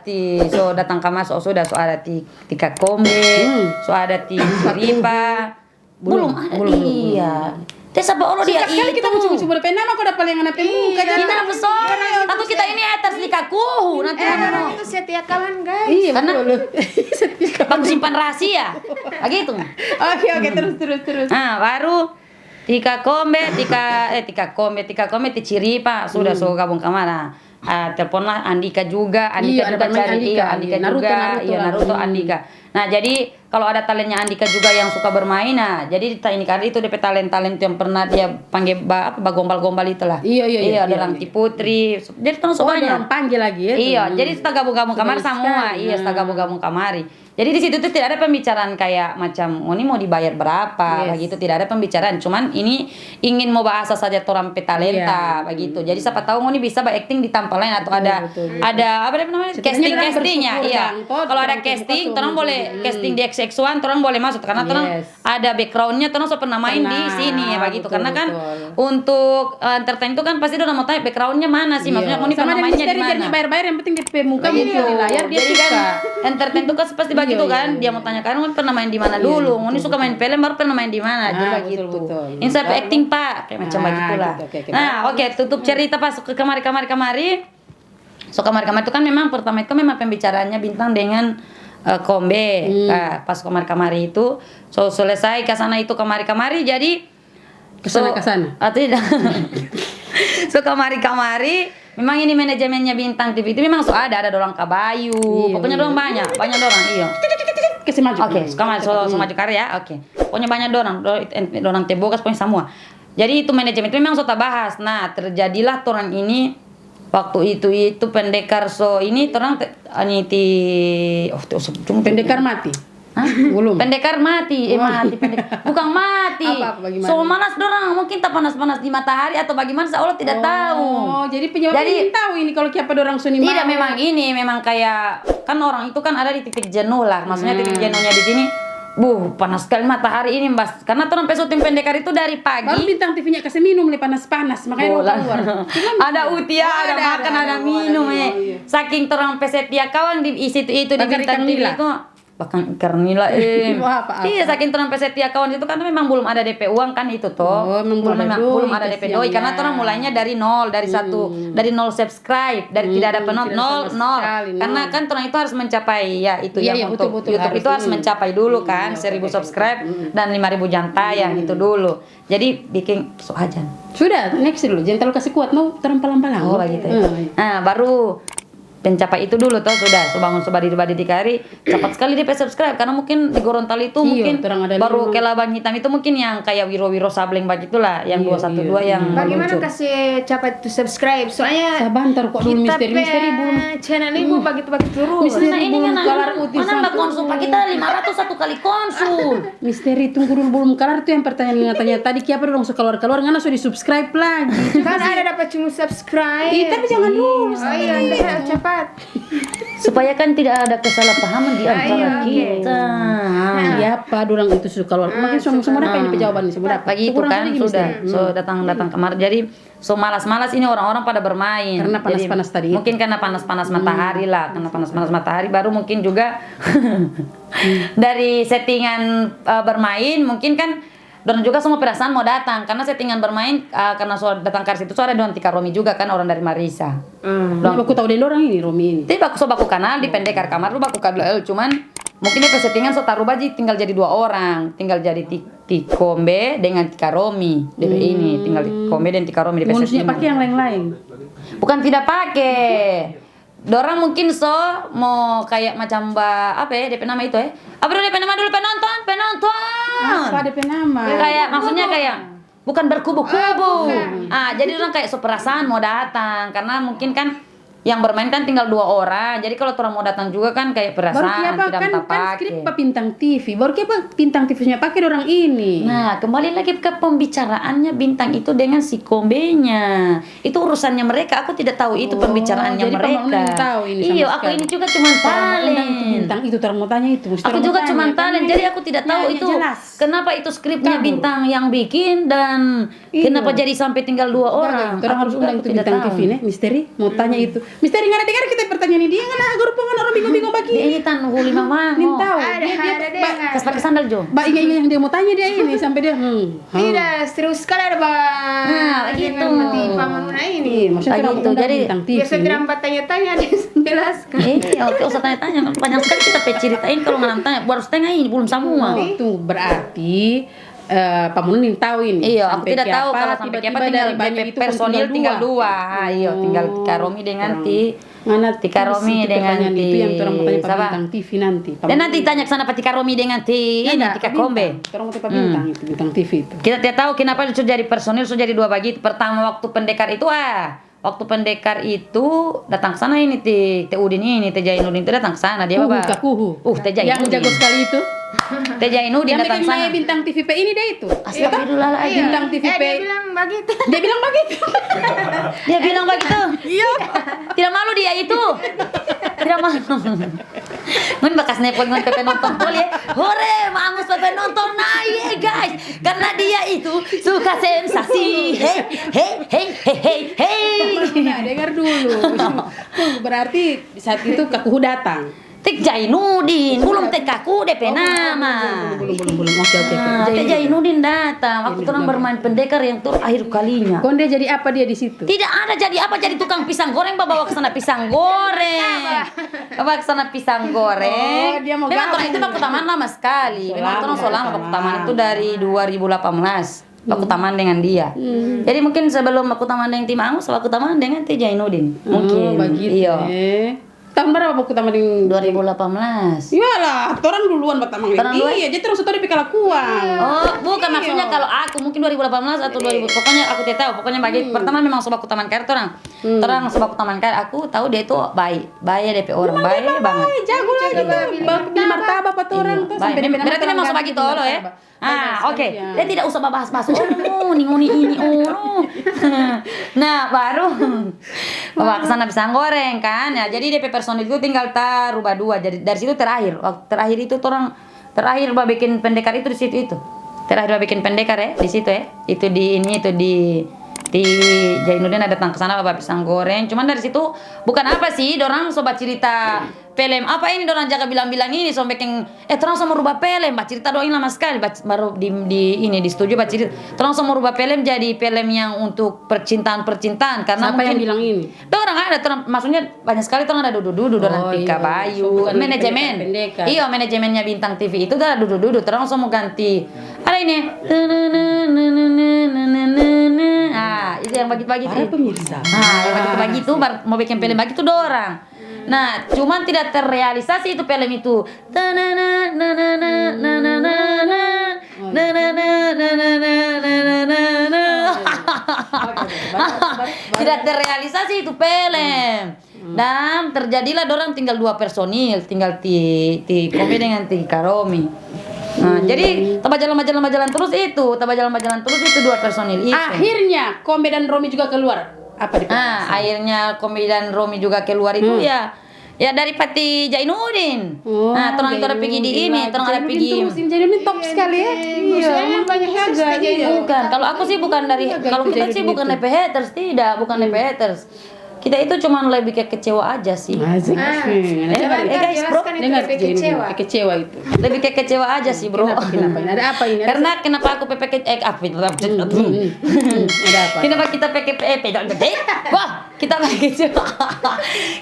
so datang ke mas sudah so ada Tika Kombe so ada Ciripa Belum ada. Iya. Tes apa olo dia Suka sekali itu. kita mencoba-coba depan nama kok dapat yang anak muka jadi. Kita pesona. Tapi kita ini atas likakuhu nanti Orang itu setia kawan guys. Iya, Karena- betul. Bang simpan rahasia. Begitu. Oke, terus. Nah, baru tika kombe ti Ciripa sudah so gabung kamar. Teleponlah Andika juga, Iya, ada juga pemain cari Andika. Andika Iya, Naruto, juga, Naruto iya lah. Naruto Andika. Nah, jadi kalau ada talentnya Andika juga yang suka bermain, nah jadi ini kali itu DP talent yang pernah dia panggil gombal-gombal itulah. Iya, Deranti Putri. Jadi terus Oh, banyak. orang panggil lagi ya. Iya, jadi kita gabung-gabung kamar Sebaik semua. sekali. Iya, kita gabung-gabung kamari. Jadi di situ tuh tidak ada pembicaraan kayak macam ini mau dibayar berapa, Yes. begitu tidak ada pembicaraan. Cuman ini ingin mau bahasa saja orang petalenta, begitu. Jadi siapa tahu ini bisa acting di tempat lain atau ada betul. ada apa namanya Setidaknya orang castingnya. bersyukur, Iya. Bang. Toh, Kalau ada orang casting, terbuka orang tuh. boleh casting di XX1, orang boleh masuk karena orang Yes. ada backgroundnya, orang so pernah main di Pernah, sini ya begitu. betul, Karena kan betul. untuk entertain itu kan pasti orang mau tanya backgroundnya mana sih, maksudnya Iya. ini Sama pernah ada mainnya di misteri mana. jadinya bayar-bayar yang penting di muka muncul di layar dia Jadi suka. kan entertain itu kan pasti begitu Iya, kan. iya, Dia mau tanya kan pernah main di mana dulu. Ini suka main film baru pernah main di mana. Jadi Ah, begitu. betul. Ini sampai acting Pak, kayak macam Ah, begitulah. gitu, oke. Nah, oke, tutup cerita pas ke kamari. So kamar-kamar itu kan memang pertama itu memang pembicaraannya Bintang dengan Kombe. Nah, pas kamar-kamari itu so selesai ke sana itu kamari-kamari jadi Kesana. tidak. So kamari-kamari memang ini manajemennya Bintang TV itu memang so ada orang Kabayu. Iya, Pokoknya iya. orang banyak orang iya. Kasih maju. Oke, sekarang so maju karya, oke. Pokoknya banyak orang tebogas pokoknya semua. Jadi itu manajemen itu memang so tak bahas. Nah, terjadilah orang ini waktu itu pendekar so ini orang cuma Pendekar mati. Hah? Belum. Pendekar mati, pendekar. Bukan mati. Apa, bagaimana? So manas dorang, mungkin tak panas-panas di matahari atau bagaimana, Allah tidak tahu. Oh, jadi penyebabnya ingin tahu ini kalau siapa orang suni Tidak, memang ini memang kayak kan orang itu kan ada di titik jenuh lah. Maksudnya titik jenuhnya di sini. Panas sekali matahari ini, Mbak. Karena orang syuting pendekar itu dari baru pagi. Bintang TV-nya kasih minum le panas-panas makanya mau Bola. keluar. Ada utia, ada makan, ada minum iya. Saking orang pesetia kawan di isi itu di Bakar Bintang ikan TV nila. itu. Bahkan ikan nila Apa? Iya, saking orang pesetia kawan itu karena memang belum ada DP uang kan itu toh. Oh, memang belum ada DP doi karena kasihan orang ya. mulainya dari nol, dari dari nol subscribe, dari tidak ada penonton, tidak sama nol. sekali, nol. Karena kan orang itu harus mencapai ya itu Iya, yang iya, untuk betul, YouTube harus itu harus ini. mencapai dulu kan 1.000 subscribe dan 5.000 jam tayang itu dulu. Jadi bikin so aja. Sudah, next dulu. Jangan terlalu kasih kuat, mau terempal-empalan. Oh begitu. Nah, baru pencapai itu dulu toh sudah bangun sobadi dikari cepat sekali DP subscribe karena mungkin di Gorontalo itu Iya, mungkin terang ada baru lima. kelabang hitam itu mungkin yang kayak Wiro Sableng begitulah yang Iya, 212 yang Bagaimana meluncur. kasih capai itu subscribe? Soalnya Sabantar kok dulu kita misteri belum. channel ini begitu terus. Misteri Nah, ini belum kan kelar utis mana mbak konsul Pak? Kita 500 satu kali konsul. Misteri tunggu dulu belum kelar tuh yang pertanyaan tanya tadi kiapa dong so keluar ngana sudah di subscribe lagi. Kan ada dapat cuma subscribe. Tapi jangan dulu. Oh iya, anda cepat. Supaya kan tidak ada kesalahpahaman di antara iya, oke. kita. Siapa dorang itu suka keluar? Makin semua dapat ini jawaban semua dapat. Pagi itu Kurang kan lagi sudah misteri. so datang kemarin jadi so malas-malas ini orang-orang pada bermain Karena panas-panas Jadi, tadi itu. mungkin karena panas-panas matahari lah karena panas-panas matahari baru mungkin juga dari settingan bermain mungkin kan dan juga semua perasaan mau datang karena settingan bermain karena so datang ke situ so ada Don Tika Romi juga kan orang dari Marisa. Nah, aku tahu dari orang ini Romi ini. Tapi baku kenal di pendekar kamar lu baku kadal cuman mungkin dia settingan so taruh baji tinggal jadi 2 orang, tinggal jadi Tikombe dengan Tika Romi. DP ini tinggal Tikombe dan Tika Romi di Bonusnya settingan. pakai yang lain-lain. Bukan tidak pakai. Dorang mungkin so mau kayak macam apa ya DP nama itu ya? Apa dulu DP nama dulu penonton? Apa ada penama? Kayak maksudnya kayak bukan berkubu-kubu. Jadi orang kayak so perasaan mau datang karena mungkin kan yang bermain kan tinggal 2 orang. Jadi kalau orang mau datang juga kan kayak Baru perasaan kiapa tidak kan minta skrip pakai. Pak Bintang TV. Baru kiapa Bintang TV-nya pakai orang ini. Nah, kembali lagi ke pembicaraannya Bintang itu dengan si Kombenya. Itu urusannya mereka. Aku tidak tahu itu pembicaraannya jadi mereka. Pak Maulana tahu ini sama Iya, aku sekali. ini juga cuma Undang talent. itu Bintang itu orang mau tanya itu. Mesti Aku orang juga mau tanya, cuma kan? talent, jadi aku tidak tahu Ya, itu jelas. kenapa itu skripnya Kabur. Bintang yang bikin dan Iya. kenapa jadi sampai tinggal 2 orang. Orang harus juga undang aku itu tidak Bintang tahu. TV nih, misteri. Mau tanya itu. Misteri ngana dengar kita pertanyaan dia ngana guru pengen orang bingung-bingung bagi. Dia ini tan huli mama. Nin tahu. Ada dengar. Kas pakai sandal Jo. Mbak ingat yang dia mau tanya dia ini sampai dia Tidak, serius sekali ada Nah, dengan gitu. mati pamanuna ini. Maksudnya Lagi itu, jadi Biasa tidak tanya-tanya dia jelaskan. Oke, usah tanya-tanya. Panjang sekali kita ceritain kalau nggak tanya. Baru setengah ini belum semua. Itu berarti Pamunun tahu ini. Iya, aku Sampai tidak ke tahu apa, kalau sampai tiba-tiba apa tinggal dari banyak DP itu kan personil tinggal dua. Iya, tinggal Tika Romi dengan Mana Tika Romi dengan itu yang orang mau tanya Pak siapa? Bintang TV nanti. Dan nanti tanya ke sana Pak Tika Romi dengan ini Tika Kombe. Orang mau Pak Bintang itu Bintang TV itu. Kita tidak tahu kenapa sudah jadi personil sudah jadi dua bagi. Pertama waktu pendekar itu waktu pendekar itu datang ke sana ini Teh Udin ini Teh Jainuddin itu datang ke sana dia Bapak. Kakuhu. Teh Jainuddin. Yang jago sekali itu. Teh Jainuddin Yang datang ke sana. bikin Bintang TVP ini dia itu. Astagfirullahaladzim. Bintang TVP. Dia bilang begitu. Dia bilang begitu. Dia bilang begitu. Iya. Tidak malu dia itu. Tidak malu. Ngun bekas nepot ngun Pepe nonton boleh. Hore, mangus Pepe nonton naik guys. Karena dia itu suka sensasi. Hei. Nah, dengar dulu. Berarti saat itu Kakuhu datang. Teh Jainuddin, belum Teh Kaku DP nama. Belum. Oke. Teh Jainuddin datang waktu orang bermain pendekar yang terakhir kalinya. Kon dia jadi apa dia di situ? Tidak ada jadi apa, jadi tukang pisang goreng, bawa ke sana pisang goreng. Bawa ke sana pisang goreng. Oh, dia mau memang gabung. orang itu baku taman lama sekali. Memang orang so lama baku taman itu dari 2018. Baku taman dengan dia. Jadi mungkin sebelum baku taman dengan Tim Angus, baku taman dengan Teh Jainuddin. Mungkin. Begitu. Iya. Tahun berapa waktu taman dengan 2018. Iyalah, orang duluan buat taman Orang duluan? Iya, jadi terus tadi pikalakuan. Oh, bukan maksudnya kalau aku mungkin 2018 atau 2000 pokoknya aku tidak tahu. Pokoknya bagi pertama memang sobaku taman kar orang. Orang sobaku taman kar aku tahu dia itu baik DP orang baik banget. Jago lagi di martabak apa orang tuh sampai dia Berarti memang sobagi tolo ya. Oke. Dia tidak usah bahas-bahas nguni ini Nah, baru bawa ke sana pisang goreng kan. Ya, jadi DP personil itu tinggal rubah dua. Jadi dari situ terakhir. Waktu terakhir itu orang terakhir bikin pendekar itu di situ itu. Terakhir bikin pendekar ya di situ ya. Itu di Jainuddin ada datang ke sana bawa pisang goreng. Cuman dari situ bukan apa sih, dorang sobat cerita film apa ini dorang jaga bilang-bilang ini sampai terang sama rubah film, mbak cerita doain lama sekali baru di setuju mbak cerita terang sama rubah film jadi film yang untuk percintaan karena siapa yang bilang ini? Orang maksudnya banyak sekali orang ada dudu dorang Tika Bayu manajemen iya manajemennya Bintang TV itu udah dudu terang sama ganti ada ini itu yang bagi-bagi para pemirsa yang bagi-bagi itu mau bikin film bagi itu dorang. Nah, cuman tidak terrealisasi itu film itu. Tidak terrealisasi itu film. Dan terjadilah dorang tinggal dua personil, tinggal ti Kombe dengan Tika Romi. Nah, jadi jalan terus itu dua personil itu. Akhirnya Kombe dan Romi juga keluar. Apa di akhirnya Kombe dan Romi juga keluar itu ya dari Pati Jainuddin. Terang itu ada pergi di ini, terang ada pergi. Jainuddin top sekali ya. Iya, banyak jaga. Bukan, kalau aku sih bukan dari kalau kita sih bukan DP haters, tidak, bukan DP haters. Kita itu cuma lebih kayak kecewa aja sih. Guys, bro, dengar kecewa itu. Lebih kayak kecewa aja sih, bro. Kenapa? Ada apa ini? Karena kenapa aku PPK apa? Ada apa? Kenapa kita PPP? Wah, kita pakai kecewa.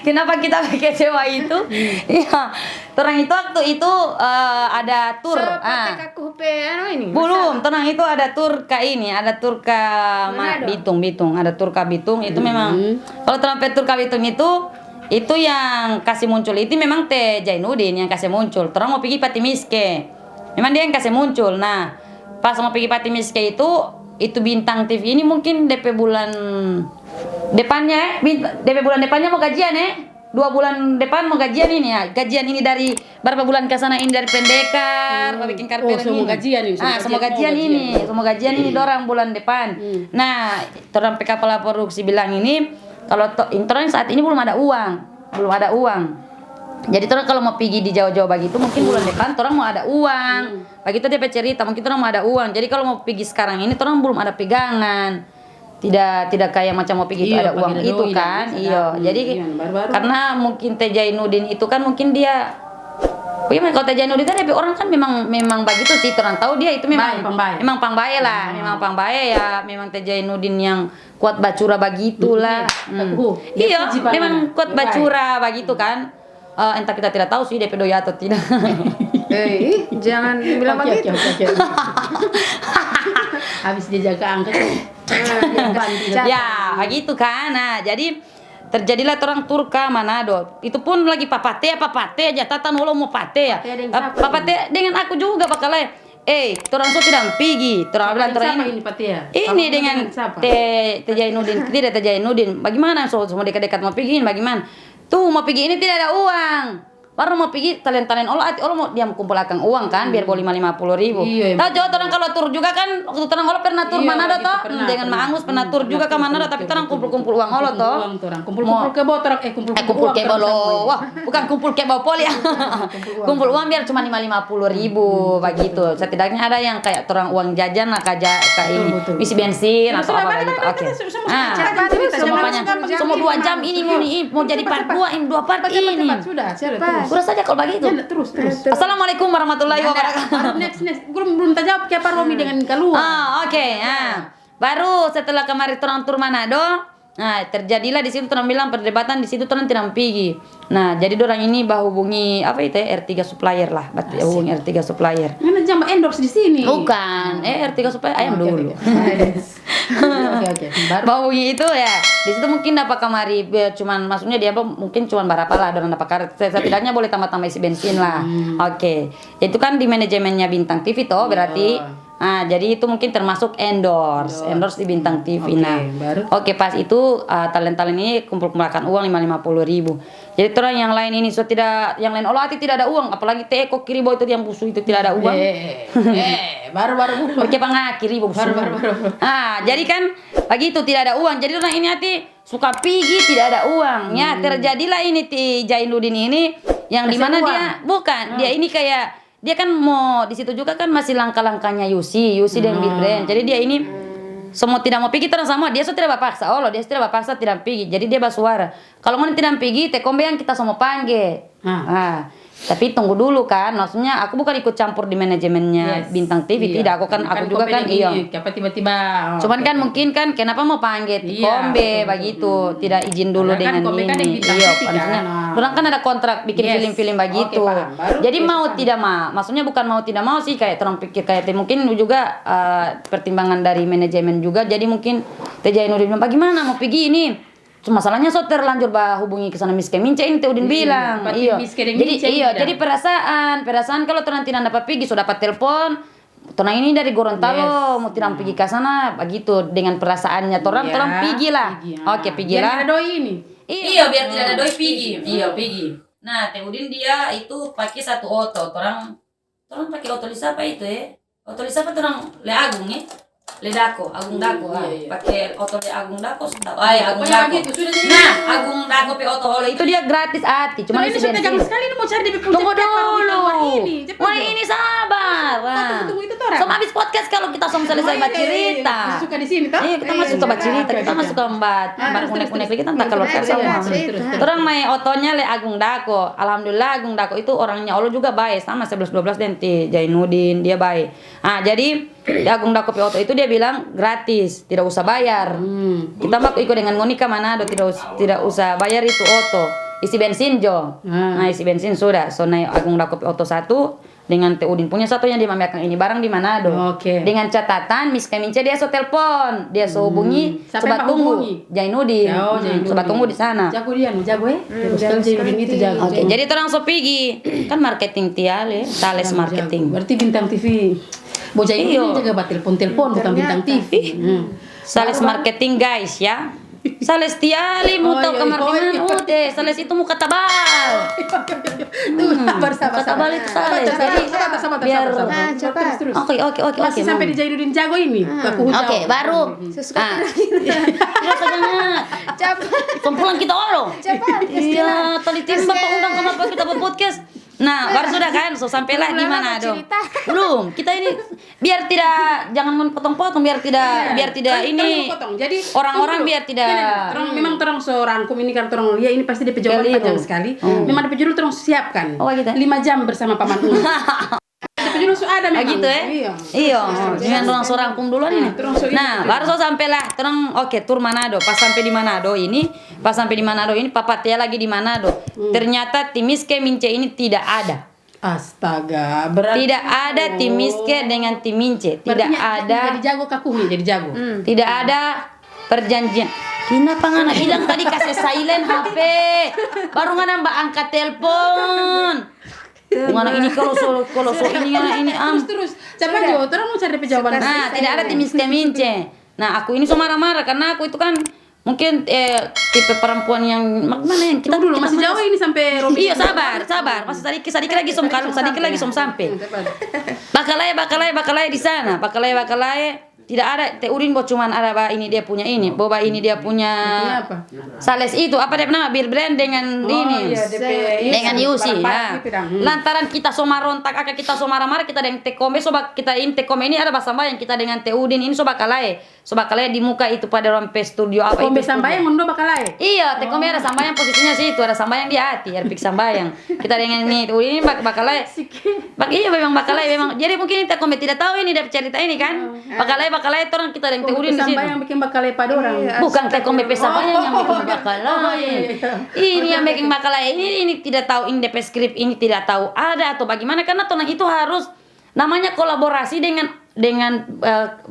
Kenapa kita pakai kecewa itu? Iya. Terang itu waktu itu ada tur. Belum, tenang itu ada tur ke ini, ada tur ke Bitung, ada tur ke Bitung itu memang kalau terang tur ke Bitung itu yang kasih muncul itu memang Teh Jainuddin yang kasih muncul. Terang mau pergi Pati Miske. Memang dia yang kasih muncul. Nah, pas mau pergi Pati Miske itu Bintang TV ini mungkin DP bulan depannya mau gajian ya. 2 bulan depan mau gajian ini ya. Gajian ini dari berapa bulan ke sana ini dari pendekar, mau bikin karpet ini. Semua gajian ini dorang bulan depan. Nah, orang PK pelapor produksi bilang ini kalau intern saat ini belum ada uang. Jadi orang kalau mau pergi di Jawa-Jawa begitu mungkin bulan depan orang mau ada uang. Begitu dia cerita mungkin orang mau ada uang. Jadi kalau mau pergi sekarang ini orang belum ada pegangan. tidak kayak macam mau pergi itu Iya, ada uang pagi itu doi kan. dan Iya. bisa. Jadi Baru-baru. karena mungkin Teh Jainuddin itu kan mungkin dia bagaimana kalau Teh Jainuddin tapi orang kan memang begitu sih, orang tahu dia itu memang Baik, pembaik. memang pangbae lah, memang pangbae ya, memang Teh Jainuddin yang kuat bacura begitulah. Dia Iya, puji banget. memang kuat Dia baik. bacura begitu kan. Entah kita tidak tahu sih dia pedoy atau tidak. Jangan bilang Oke, begitu. oke. Habis dia jaga angka Ya, begitu kan. Nah, jadi terjadilah orang Turka Manado. Itu pun lagi papate aja tatan ulo mau pate ya. Papate dengan siapa Papate dengan aku juga bakalnya. Torang so tidak pergi. Torang bilang torang ini Patia? ini dengan Teh Jainuddin, tidak Teh Jainuddin. Bagaimana so semua dekat-dekat mau pergi bagaimana? Tuh mau pergi ini tidak ada uang. Baru mau pergi talent-talent Allah mau dia kumpulkan uang kan biar boleh 50.000. Iya, Tahu jauh orang kalau tur juga kan waktu orang Allah pernah tur Iya, Manado gitu, toh pernah, dengan pernah. Mangus pernah tur juga ke Manado tapi orang kumpul-kumpul uang Allah toh. Kumpul-kumpul ke botol Kumpul ke bolo. Wah, bukan kumpul ke bopol ya. Kumpul uang biar cuma 50.000 begitu. Setidaknya ada yang kayak orang uang jajan lah kayak ini isi bensin atau apa begitu. Oke. Semuanya semua 2 jam ini mau jadi part 2 ini 2 part ini. Sudah Kurang saja kalau begitu. terus. Assalamualaikum warahmatullahi wabarakatuh. Next. Belum jawab kayak Pak Romi dengan keluar. Oke. Baru setelah kemarin orang tur Manado, nah terjadilah di situ orang bilang perdebatan di situ orang tidak pergi. Nah, jadi orang ini hubungi apa itu R3 supplier lah, hubungi R3 supplier. Mana jam endorse di sini? Bukan, R3 supplier ayam dulu. Oke. Baru itu ya. Di situ mungkin dapat kamari cuman maksudnya dia mungkin cuman berapa lah orang dapat karet. Setidaknya boleh tambah-tambah isi bensin lah. Oke. Itu kan di manajemennya Bintang TV toh berarti. Nah, jadi itu mungkin termasuk endorse di Bintang TV. Oke, pas itu talent-talent ini kumpul-kumpulkan uang 50.000. Jadi orang yang lain ini yang lain tidak ada uang, apalagi Teh Eko Kiribo itu yang busu itu tidak ada uang. Baru. Oke, Kiribo busu. Jadi kan begitu tidak ada uang. Jadi orang ini hati suka pergi tidak ada uang. Ya, terjadilah ini Jainuddin ini yang dimana dia bukan, dia ini kayak dia kan mau di situ juga kan masih langkah-langkahnya Yusi dan Big Brand. Jadi dia ini semua tidak mau pergi terus sama dia tidak berpaksa. Dia tidak berpaksa tidak pergi. Jadi dia bersuara. Kalau mau tidak pergi, Tekombe yang kita semua panggil. Tapi tunggu dulu kan, maksudnya aku bukan ikut campur di manajemennya Bintang TV, tidak. Aku juga kan tiba-tiba. Cuman kan mungkin kan kenapa mau panggil Kombe begitu, tidak izin dulu dengan ini. Maksudnya orang kan ada kontrak bikin film-film begitu. Jadi mau tidak mau, maksudnya bukan mau tidak mau sih kayak orang pikir kayak mungkin juga pertimbangan dari manajemen juga. Jadi mungkin Teh Jainuddin bilang bagaimana mau pergi ini. Masalahnya terlanjur hubungi ke sana Miss Kemince ini Teh Udin bilang. Jadi perasaan kalau tuh nanti dapat pergi sudah dapat telepon. Tuh ini dari Gorontalo mau tidak pergi ke sana begitu dengan perasaannya orang pergi lah. Oke, pergi lah. Biar tidak ada doi ini. Iya, biar tidak ada doi pergi. Iya, pergi. Nah, Teh Udin dia itu pakai satu oto. Orang pakai oto lisa apa itu ya? Oto lisa apa orang Le Agung ya? Agung Dako, pakai oto Le Agung Dako sudah. Agung Dako. Nah, Agung Dako pe oto hole itu dia gratis ati, cuma isi bensin. Jangan sekali mau cari di Tunggu dulu. Ini sabar. Tunggu itu tuh. Sama habis podcast kalau kita selesai bercerita. Suka di sini toh? Iya, kita masuk ke bercerita, kita masuk ke unek-unek kita tak keluar semua. Orang main otonya Le Agung Dako. Alhamdulillah Agung Dako itu orangnya Allah juga baik sama 11-12 dan Jainuddin dia baik. Jadi Agung Dako pe oto itu dia bilang gratis, tidak usah bayar. Kita mau ikut dengan Monica Manado tidak usah bayar itu oto. Isi bensin Jo. Nah, isi bensin sudah. So naik Agung Dako pe oto 1 dengan Teh Udin punya satu yang dimamiakan ini barang di Manado. Dengan catatan Miss Kemince dia telepon, dia hubungi sobat tunggu Jainuddin. Sobat tunggu di sana. Jago dia, jago ya. Jainuddin itu jago. Oke, jadi orang so pergi. Kan marketing tiale, sales marketing. Berarti Bintang TV. Bocah ini jaga telepon bukan Bintang TV. Sales marketing guys ya. Sales tiali mau tahu kamar di mana? Sales itu muka tabal. Sabar. Tabal itu sales. Jadi biar terus. Oke. Masih sampai di Jainuddin jago ini. Oke, baru. Cepat. Kumpulan kita orang. Cepat. Iya, tadi timba undang kenapa kita buat podcast. Nah, baru sudah kan, so sampailah di Manado. cerita. Belum, kita ini biar tidak jangan potong-potong biar tidak ini Jadi orang-orang biar tidak memang terang seorang komunikan terang lihat ini pasti DP jawaban Keliru. panjang sekali. Memang DP judul terang siapkan. Oh, gitu. 5 jam bersama Paman Uli. DP judul sudah ada Ah, memang. gitu ya? Iya, dengan orang seorang kum duluan ini. Nah, baru so sampailah terang tur Manado. Pas sampai di Manado ini, Papatia lagi di Manado. Ternyata Timiske Mince ini tidak ada. Astaga, berarti Tidak ada Timiske dengan Timince. Tidak berarti ada. jadi jago kakumi, jadi jago. Tidak ada perjanjian. Kenapa ngana bilang tadi kasih silent HP? Baru ngana mbak angkat telepon. Ngana ini kalau ini ngana ini Terus, siapa jawab? Terang mau cari jawaban. Nah, tidak ada Timiske Mince. Nah, aku ini so marah-marah karena aku itu kan mungkin tipe perempuan yang mana yang kita Tunggu dulu, masih jauh ini sampai Robi. Iya, sabar. Masih sedikit lagi sampai. Bakalai di sana. Bakalai tidak ada teh urin cuman ada ini dia punya ini. Boba ini dia punya apa? Sales itu apa dia nama Bill Brand dengan ini. Iya, Dengan Yusi. Nah, Lantaran kita so marontak, kita so marah-marah kita dengan tekome soba kita ini tekome ini ada bahasa yang kita dengan teh udin ini soba kalai di muka itu pada rompe studio apa Kombe itu. sambayang mundo bakalai. Iya, tekome ada sambayang posisinya situ, ada sambayang di hati, Erpik sambayang. Kita dengan ini udin ini bakalai. Iya memang bakalai memang. Jadi mungkin tekome tidak tahu ini dari cerita ini kan. Bakalai orang kita dengan teh udin di situ. Sambayang bikin bakalai pada orang. Bukan tekome sambayang yang bikin bakalai. Ini yang bikin bakalai ini tidak tahu ini DP skrip ini tidak tahu ada atau bagaimana karena tonang itu harus namanya kolaborasi dengan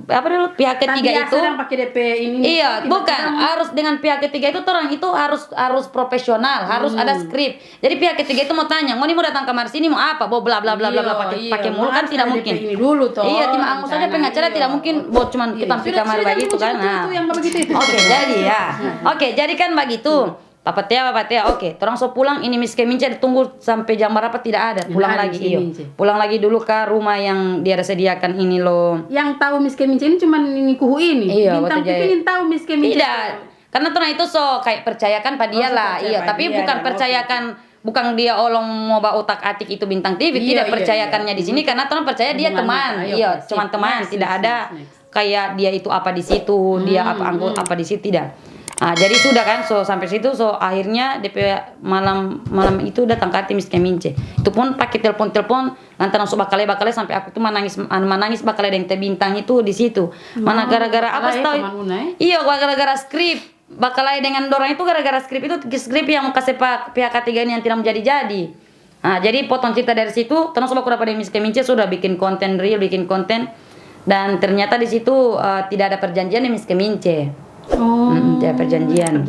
apa dulu pihak ketiga itu. Pakai DP ini. Iya, bukan harus dengan pihak ketiga itu orang itu harus profesional, harus ada skrip. Jadi pihak ketiga itu mau tanya, mau datang kamar sini mau apa? Bla bla bla bla bla pakai mulut kan tidak mungkin. Ini dulu toh. Iya, tim angus saja pengacara tidak mungkin buat cuman kita di kamar begitu kan. Nah. Oke, jadi ya. Oke, jadi kan begitu. Papatia, oke. Terang so pulang ini Miske Mince ditunggu sampai jam berapa tidak ada. Pulang lagi, iyo. Pulang lagi dulu ke rumah yang dia sediakan ini loh. Yang tahu Miske Mince ini cuma ini kuhu ini. Iya, Bintang TV ini tahu Miske Mince. Tidak. Karena terang itu so kayak percayakan pada dia lah. Iya, tapi bukan percayakan bukan dia olong mau bawa otak atik itu bintang TV, tidak percayakannya di sini karena terang percaya dia teman. Iya, cuma teman, tidak ada kayak dia itu apa di situ, dia apa di situ tidak. Ah, jadi sudah kan, so sampai situ, so akhirnya DP malam itu datang ke Miske Mince. Itu pun pakai telepon lantaran so bakalai sampai aku tuh menangis bakalai dengan teh bintang itu di situ. Mana gara-gara apa tahu? Iya, gara-gara skrip. Bakalai dengan dorang itu gara-gara skrip itu skrip yang kasih pihak ketiga ini yang tidak menjadi-jadi. Nah, jadi potong cerita dari situ, terus aku dapat Miske Mince sudah bikin konten dan ternyata di situ tidak ada perjanjian di Miske Mince. Tidak perjanjian.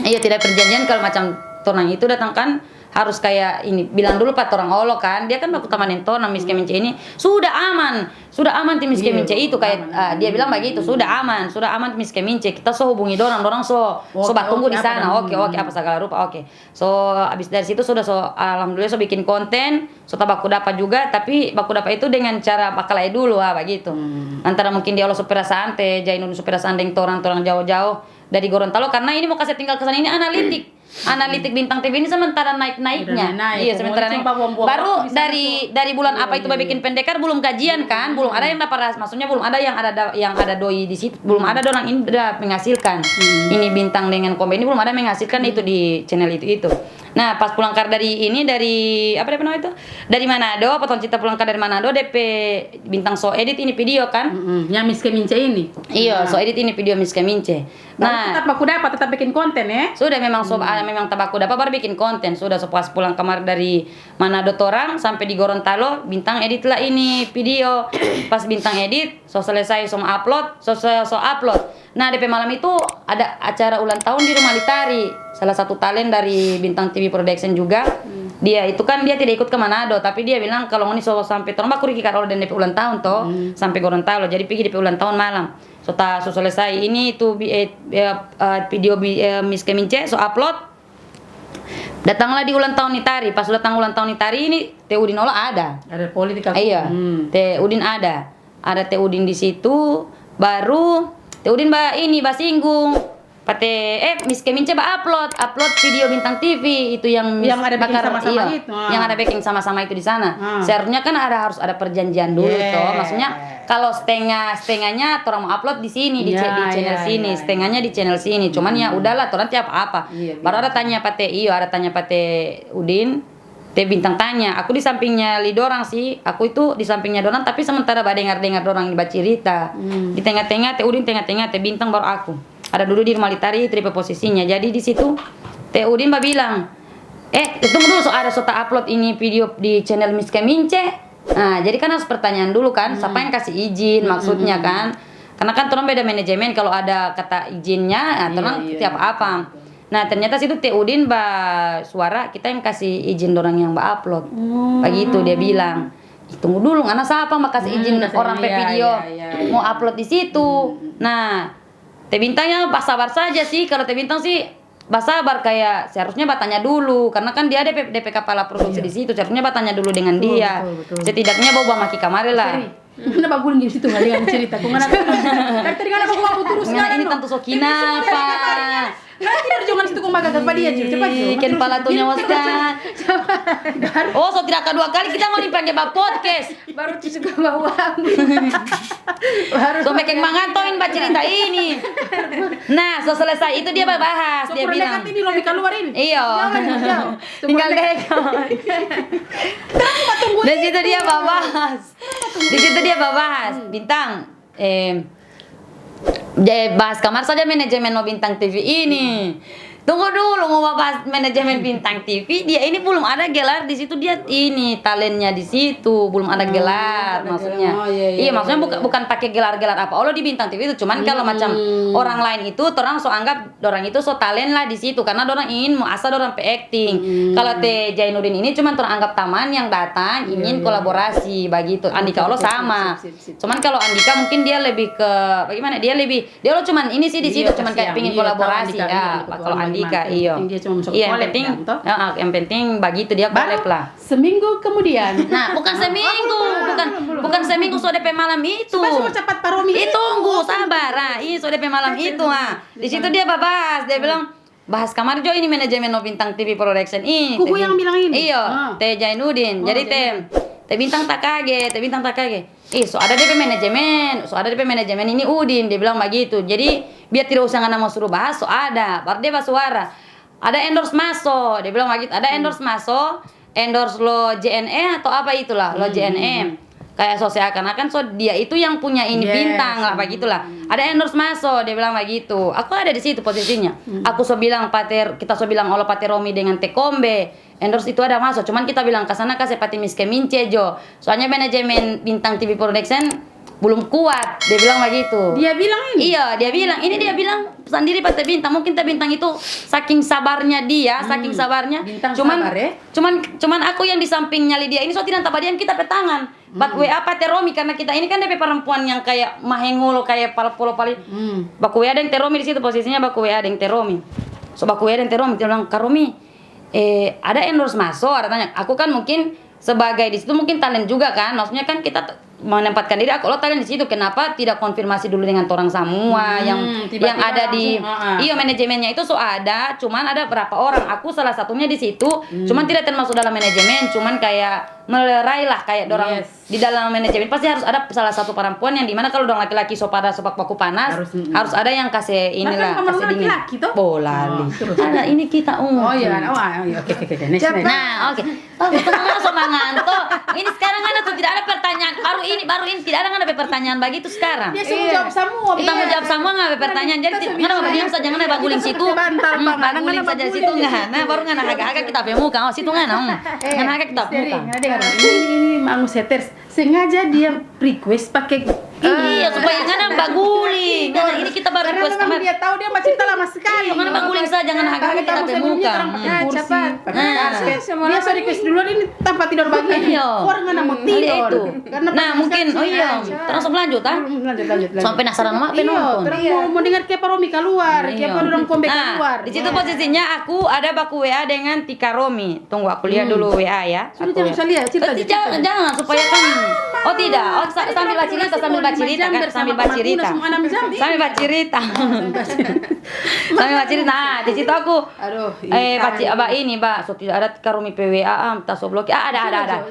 Iya, tidak perjanjian kalau macam tonang itu datang kan harus kayak ini bilang dulu Pak orang olo kan dia kan baku tamanin tonang Miske Mince ini sudah aman tim Miske Mince itu kayak dia bilang begitu sudah aman Miske Mince kita so hubungi dorang so tunggu di sana oke apa segala rupa oke so abis dari situ sudah so alhamdulillah so bikin konten so baku dapat juga tapi baku dapat itu dengan cara bakalai dulu begitu antara mungkin dia olo supaya santai jainun supaya sandeng torang jauh-jauh dari Gorontalo karena ini mau kasih tinggal ke sana ini analitik bintang TV ini sementara naiknya. Iya, sementara naik. Baru dari bulan apa itu bikin pendekar belum kajian kan, belum ada yang dapat maksudnya belum ada yang ada doi di situ, belum ada orang ini udah menghasilkan. Ini bintang dengan komedi ini belum ada menghasilkan itu di channel itu. Nah, pas pulang dari apa namanya itu? Dari Manado, potong cerita pulang dari Manado DP bintang so edit ini video kan? Yang Miske Mince ini. Iya, so edit ini video Miske Mince. Nah, tetap bikin konten ya. Sudah memang memang tabaku dapat baru bikin konten. Sudah pas pulang kamar dari Manado torang sampai di Gorontalo, bintang edit lah ini video. Pas bintang edit, so selesai so upload, so upload. Nah, DP malam itu ada acara ulang tahun di Rumah Litari. Salah satu talent dari Bintang TV Production juga. Dia itu kan dia tidak ikut ke Manado, tapi dia bilang kalau ini so sampai torang baku riki karo dan DP ulang tahun toh sampai Gorontalo. Jadi pergi DP ulang tahun malam. So selesai ini itu video Miske Mince so upload. Datanglah di ulang tahun Nitari. Pas datang ulang tahun Nitari ini Teh Udin Ola ada. Ada politik. Iya. Teh Udin ada. Ada Teh Udin di situ. Baru Teh Udin singgung. Miss Kemince upload video Bintang TV itu yang ada backing sama-sama iya, itu. yang ada backing sama-sama itu di sana. Seharusnya kan harus ada perjanjian dulu toh. Maksudnya kalau setengahnya orang mau upload di sini di channel sini, setengahnya di channel sini. Cuman ya udahlah, orang tiap apa. Baru ada tanya pate Udin. Teh Bintang tanya, aku di sampingnya lidorang sih, aku itu di sampingnya dorang, tapi sementara dengar dorang baca cerita. Di tengah-tengah Teh Udin, tengah-tengah Teh Bintang, baru aku. Ada dulu di rumah Litari, tripe posisinya. Jadi di situ Teh Udin bilang, tunggu dulu, ada upload ini video di channel Miss Kemince. Nah, jadi kan harus pertanyaan dulu kan, siapa yang kasih izin maksudnya kan? Karena kan orang beda manajemen, kalau ada kata izinnya, orang tiap apa. Nah ternyata situ Teh Udin suara kita yang kasih izin orang yang upload, begitu dia bilang. Tunggu dulu, karena siapa kasih izin orang video mau upload di situ. Nah Teh Bintangnya sabar saja sih, kalau Teh Bintang sih sabar kayak seharusnya bertanya dulu, karena kan dia DP kepala produksi di situ, seharusnya bertanya dulu dengan dia. Betul. Setidaknya bawa maki kamari lah. Kenapa gue di situ nggak dengan cerita? Kau nggak tadi nggak aku terus ini Tante Sokina apa? Nanti ada jangan situ kau makan apa dia cepat. Ikan pala tuh nyawaskan. Oh, so tidak kedua kali kita mau dipanggil podcast. Baru suka bawa. So making mangantoin cerita ini. Nah, so selesai itu dia bahas, dia bilang. Nanti di lobby keluar ini. Iya. Tinggal deh. Di situ dia bahas. Bintang. Bahas kamar saja manajemen Bintang TV ini. Tunggu dulu, mau bahas manajemen Bintang TV, dia ini belum ada gelar di situ, dia ini talentnya di situ belum ada gelar, maksudnya. Iya, maksudnya bukan pakai gelar-gelar apa. Oh, lo di Bintang TV itu cuman kalau macam orang lain itu orang so anggap orang itu so talent lah di situ karena orang ingin mau asal orang acting. Kalau Teh Jainuddin ini cuman orang anggap taman yang datang ingin kolaborasi begitu. Andika Allah sama. Cuman kalau Andika mungkin dia lebih ke bagaimana? Dia lo cuman ini sih di situ cuman kayak pingin kolaborasi ya. Kalau Andika yang penting begitu dia collab lah. Seminggu kemudian. Nah, bukan seminggu so DP malam itu. Supaya cepat paromi. Tunggu sabar. So DP malam itu Di situ dia bahas, dia bilang bahas kamar jo ini manajemen Bintang TV Production ini. Kuku yang bilang ini. Iya, Teh Jainuddin. Jadi Teh Bintang tak kaget. So ada DP manajemen ini Udin, dia bilang begitu. Jadi biar tidak usah ngana mau suruh bahas, so ada. Baru dia suara. Ada endorse masuk, dia bilang begitu. Ada endorse masuk, endorse lo JNE atau apa itulah, lo JNE. Kayak so seakan-akan so dia itu yang punya ini Bintang lah begitulah. Ada endorse masuk, dia bilang begitu. Aku ada di situ posisinya. Aku so bilang kita so bilang Olo Pater Romi dengan Tekombe. Endorse itu ada masuk, cuman kita bilang ke sana kasih Pati Miss Kemince jo. Soalnya manajemen Bintang TV Production belum kuat, dia bilang begitu. Dia bilang ini? Iya, dia bilang. Ini dia bilang sendiri Pak Teh Bintang. Mungkin Teh Bintang itu saking sabarnya dia, Bintang cuman sabar, ya? cuman aku yang di sampingnya Lydia ini so tidak tabadian kita petangan. Bat WA Pak Teh Romi karena kita ini kan DP perempuan yang kayak mahengolo kayak palo pali. Baku WA ada yang Teh Romi di situ posisinya baku WA ada yang Teh Romi. So baku WA ada yang Teh Romi, dia bilang, "Kak Romi, ada endorse masuk." Ada tanya. Aku kan mungkin sebagai di situ mungkin talent juga kan. Maksudnya kan kita menempatkan diri aku lo talent di situ, kenapa tidak konfirmasi dulu dengan orang semua yang ada di iya manajemennya itu so ada, cuman ada berapa orang, aku salah satunya di situ, cuman tidak termasuk dalam manajemen, cuman kayak melerai lah kayak dorang di dalam manajemen pasti harus ada salah satu perempuan yang dimana kalau dorang laki-laki so pada sopak baku panas harus ada yang kasih inilah kasih dingin bola ada ini kita oh iya oke nah oke so manganto ini sekarang ada tuh tidak ada pertanyaan baru ini tidak ada pertanyaan begitu sekarang dia semua jawab semua kita mau jawab semua nggak ada pertanyaan jadi nggak diam saja nggak ada baguling situ baguling saja situ nggak nah baru nggak agak-agak kita pemuka situ nggak nggak agak kita pemuka ini Mangus Haters sengaja dia request pakai iya supaya nggak baguling ini kita baru request karena dia tahu dia macam lama sekali nggak baguling saja nggak agak kita pemuka cepat dia so request duluan ini tanpa tidur bagian orang nggak mau tidur nah mungkin langsung lanjut sampai penasaran sama penonton mau dengar Kepa Romi keluar Kepa orang Kombe keluar di situ posisinya aku ada baku WA dengan Tika Romi tunggu aku lihat dulu WA ya sudah jangan usah lihat cerita jangan supaya kan oh tidak sambil cerita sambil bercerita kan, sambil bercerita. Semua 6 jam. Sambil bercerita. Sambil bercerita. Nah, di situ aku Aduh. Mbak ini, Mbak, so tidak ada Karumi PWA tak so blokir. Ada.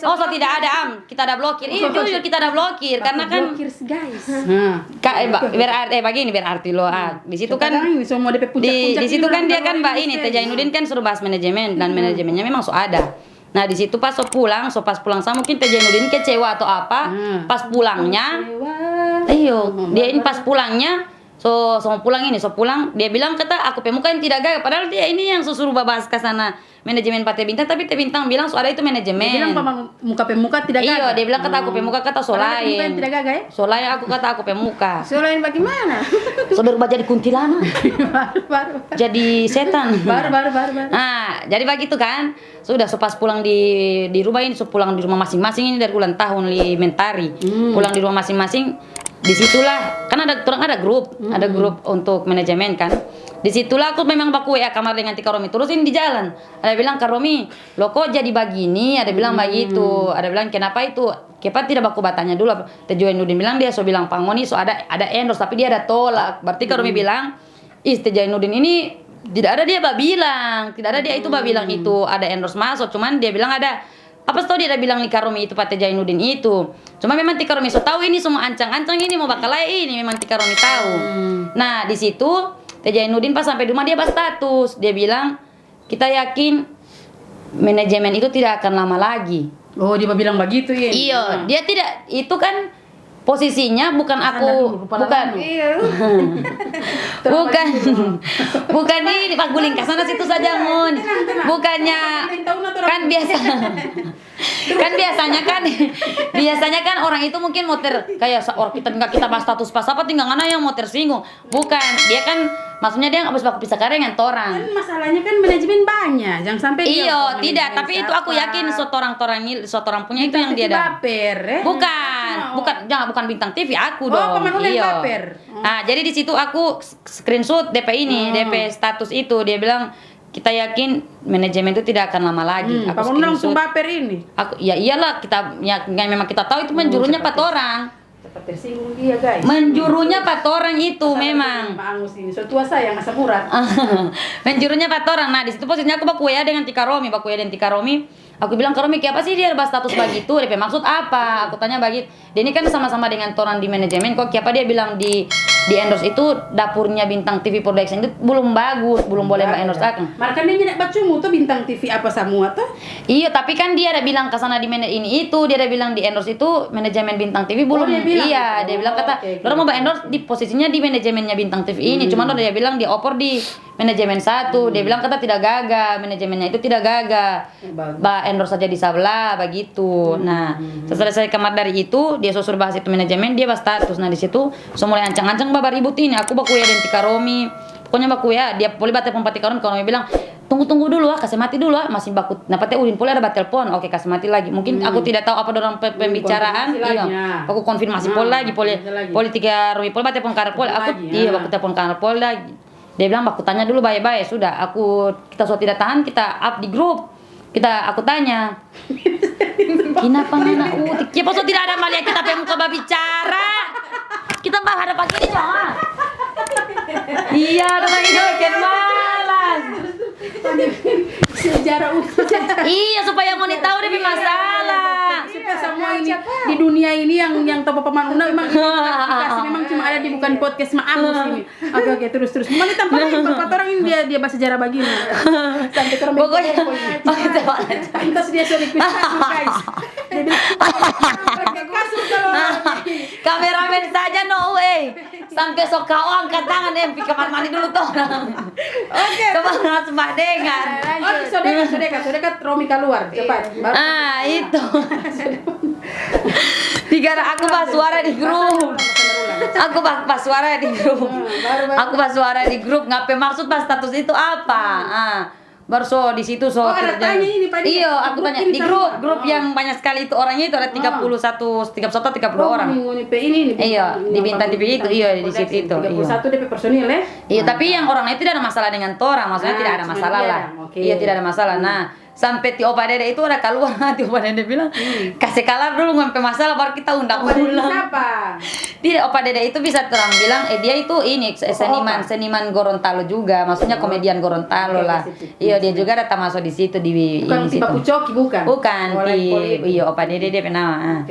Oh, so tidak ada kita ada blokir. Iya, jujur kita ada blokir karena kan Blokir guys. berarti loh. Di situ kan semua DP di situ kan dia kan Mbak ini Teh Jainuddin kan suruh bahas manajemen dan manajemennya memang so ada. Nah di situ pas pas pulang sama mungkin Teh Jainuddin kecewa atau apa, pas pulangnya, dia ini pas pulangnya, so pulang dia bilang kata aku pemuka yang tidak gagal, padahal dia ini yang suruh bahas ke sana manajemen Teh Bintang, tapi Teh Bintang bilang so ada itu manajemen. Dia bilang pemuka tidak gagal. Iya, dia bilang kata aku pemuka kata so lain. Pemuka yang tidak gagal ya? So lain aku kata aku pemuka. So lain bagaimana? So berubah jadi kuntilanak. baru. Jadi setan. Baru. Nah, jadi begitu kan. Sudah so pas pulang di rumah ini, so pulang di rumah masing-masing ini dari ulang tahun li Mentari. Pulang di rumah masing-masing, disitulah kan ada grup untuk manajemen kan. Disitulah aku memang baku WA kamar dengan Tika Romi terus ini di jalan. Ada bilang Kak Romi, lo kok jadi begini? Ada bilang begitu. Ada bilang kenapa itu? Kepa tidak baku batanya dulu. Teh Jainuddin bilang dia so bilang Pangoni so ada endorse tapi dia ada tolak. Berarti Kak Romi bilang, Teh Jainuddin ini tidak ada dia bilang, tidak ada dia itu bilang itu ada endorse masuk. Cuman dia bilang ada apa tau dia ada bilang nih Kak Romi itu Teh Jainuddin itu. Cuma memang Tika Romi so tahu ini semua ancang-ancang ini mau bakal ini memang Tika Romi tahu. Nah di situ Teh Jainuddin pas sampai di rumah dia bahas status. Dia bilang, kita yakin manajemen itu tidak akan lama lagi. Oh, dia bilang begitu ya? Iya, dia tidak, itu kan posisinya bukan aku, bukan bukan ini Pak Guling kesana situ saja Mun. Bukannya kan biasanya kan orang itu mungkin mau kayak orang kita bahas status pas apa tinggal ngana yang mau tersinggung. Bukan, dia kan maksudnya dia habis baku pisah kareng dengan orang. Kan masalahnya kan manajemen banyak, jangan sampai iya, tidak, tapi itu aku yakin sotorang punya itu yang dia ada. Bukan Bintang TV aku dong. Iya. Nah, jadi di situ aku screenshot DP status itu dia bilang kita yakin manajemen itu tidak akan lama lagi. Aku langsung baper ini. Aku ya iyalah kita memang kita tahu itu menjurunya 4 orang. Tersinggung dia guys. Menjurunya 4 orang itu memang. Angus ini, so tua saya yang asam urat. Menjurunya 4 orang. Nah di situ posisinya aku baku ya dengan Tika Romi. Aku bilang Kak Romi, apa sih dia bahas status begitu? DP maksud apa? Aku tanya begitu. Dia ini kan sama-sama dengan orang di manajemen. Kok siapa dia bilang di endorse itu dapurnya Bintang TV Production itu belum bagus, belum boleh endorse akan. Makanya dia nyedak bacumu tuh Bintang TV apa semua tuh? Iya, tapi kan dia ada bilang ke sana di ini itu, dia ada bilang di endorse itu manajemen Bintang TV belum. Dia bilang kata, "Lo mau endorse di posisinya di manajemennya Bintang TV ini." Cuman dia bilang dia oper di manajemen satu. Dia bilang kata tidak gagal, manajemennya itu tidak gagal. Endorse saja di sebelah begitu. Nah, setelah saya kamar dari itu, dia suruh bahas itu manajemen, dia bahas status. Nah, di situ mulai ancang-ancang babar ribut ini. Aku baku ya dengan Tika Romi. Pokoknya baku ya, dia boleh batal pempat Tika Romi. Kalau dia bilang, tunggu dulu kasih mati dulu masih baku. Nah, patnya udin boleh ada telepon. Oke, kasih mati lagi. Mungkin aku tidak tahu apa dalam pembicaraan. Iya. Aku konfirmasi lagi. Tika Romi boleh batal telepon karpol. Aku baku telepon karpol lagi. Dia bilang baku tanya dulu baik-baik. Sudah, kita sudah tidak tahan, kita up di grup. Aku tanya, kenapa nana utik? Ya pasal tidak ada malia kita pemuka bicara. Kita bahas ada pagi ini jangan. Iya, rumah ini makin malas. Sejarah Iya, supaya mau tahu dia masalah. Supaya semua ini di dunia ini yang tahu pemanuna memang memang cuma ada di bukan podcast Angus ini. Oke, terus. Memang kita empat orang ini dia bahas sejarah begini. Sampai ke pokoknya terus dia sorry guys. Kameramen saja sampai sok kau angkat tangan kamar mandi dulu toh. Oke. Kemana sembah dengar. Sodekat Romi keluar cepat. Itu. Aku pas suara di grup. Aku pas suara di grup. Ngapain maksud pas status itu apa? Baru di situ ada tanya ini Pak. Iya, aku tanya di grup yang banyak sekali itu orangnya itu ada 31 32 orang. Iya, di Bintang TV itu, iya di situ itu. 31 DP personil ya. Iya, tapi yang orangnya tidak ada masalah dengan orang, maksudnya tidak ada masalah lah. Iya, tidak ada masalah. Nah, sampai ti Opa Dede itu ada keluar. Ti Opa Dede bilang kasih kalah dulu sampai masalah baru kita undang ulang. Siapa? Tidak, Opa Dede itu bisa terang bilang dia itu ini seniman Gorontalo juga, maksudnya komedian Gorontalo lah. Iya, dia juga datang masuk di situ di Bukan situ. Pak Pucoki, bukan? Bukan, iya Opa Dede dia pernah.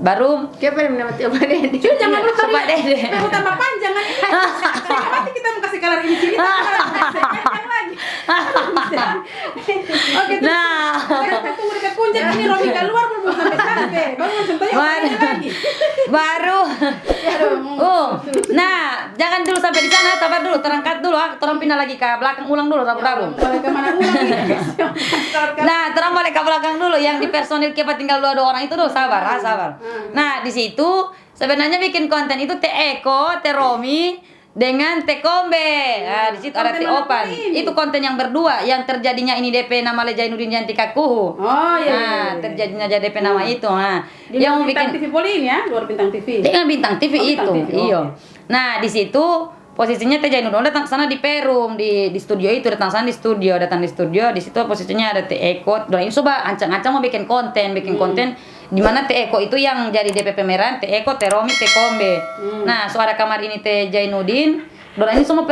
Baru Siapa yang nama Opa Dede? Jangan lupa Opa Dede. Mau tambah panjang kan? Nanti kita mau kasih kalar ini cerita panjang lagi. Oke, Nah, tunggu dekat puncak ini Romi keluar belum sampai. Baru langsung tanya lagi. baru. Nah, jangan dulu sampai di sana, sabar dulu, terangkat dulu, terang pindah lagi ke belakang, ulang dulu rabu-rabu. Balik ke mana ulang ini? Nah, terang balik ke belakang dulu, yang di personil kita tinggal dua orang itu dulu, sabar, sabar. Nah, di situ sebenarnya bikin konten itu Teh Eko, Teh Romi dengan Teh Kombe. Nah, di situ ada Teh Opan. Itu konten yang berdua, yang terjadinya ini DP nama Jainuddin Yantika Kuhu. Oh iya. Nah, terjadinya jadi DP nama itu. Nah, Dia yang mau bikin bintang TV Polin ya, luar bintang TV. dengan bintang TV Oh, itu. bintang TV, Iya. oke. Nah, di situ posisinya Teh Jainuddin datang ke sana di Perum di studio itu, datang di studio di situ posisinya ada Teh Eko. Dan ini coba ancang-ancang mau bikin konten di mana Teh Eko itu yang jadi DP pemeran, Teh Eko, Teh Romi, Teh Kombe. Nah, suara kamar ini Teh Jainuddin. Dan ini semua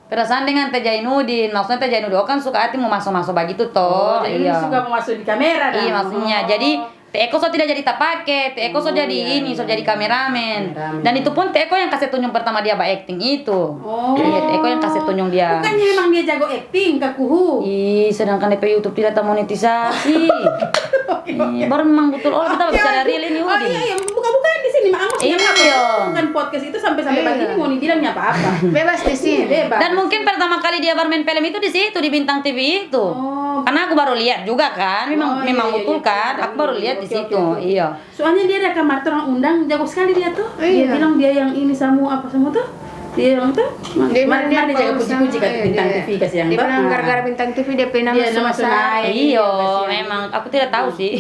perasaan dengan Teh Jainuddin. Maksudnya Teh Jainuddin kan suka hati mau masuk-masuk begitu toh. Iya. Suka mau masuk di kamera dah. Iya, maksudnya. Jadi Teh Eko so tidak jadi tapake, Teh Eko so jadi ini, so jadi kameramen. Dan itu pun Teh Eko yang kasih tunjuk pertama dia acting itu. Iya, Teh Eko yang kasih tunjuk dia. Bukannya memang dia jago acting ke Kuhu. Ih, sedangkan DP YouTube tidak termonetisasi. Baru memang betul kita bicara real ini Oh iya, bukan di sini Mak Angus. Iya. Bukan podcast itu sampai begini mau dibilangnya apa-apa. Bebas di sini. Bebas. Dan mungkin pertama kali dia bermain film itu di situ di Bintang TV itu. Karena aku baru lihat juga kan, memang betul kan. Aku baru lihat di situ. Iya. Soalnya dia ada kamar orang undang, jago sekali dia tuh. Iya. Dia bilang dia yang ini sama tuh. Dia bilang tuh. Dia jaga puji-puji kan Bintang TV kasih yang dia bilang gara-gara Bintang TV dia nama sama saya. Iya, memang aku tidak tahu sih.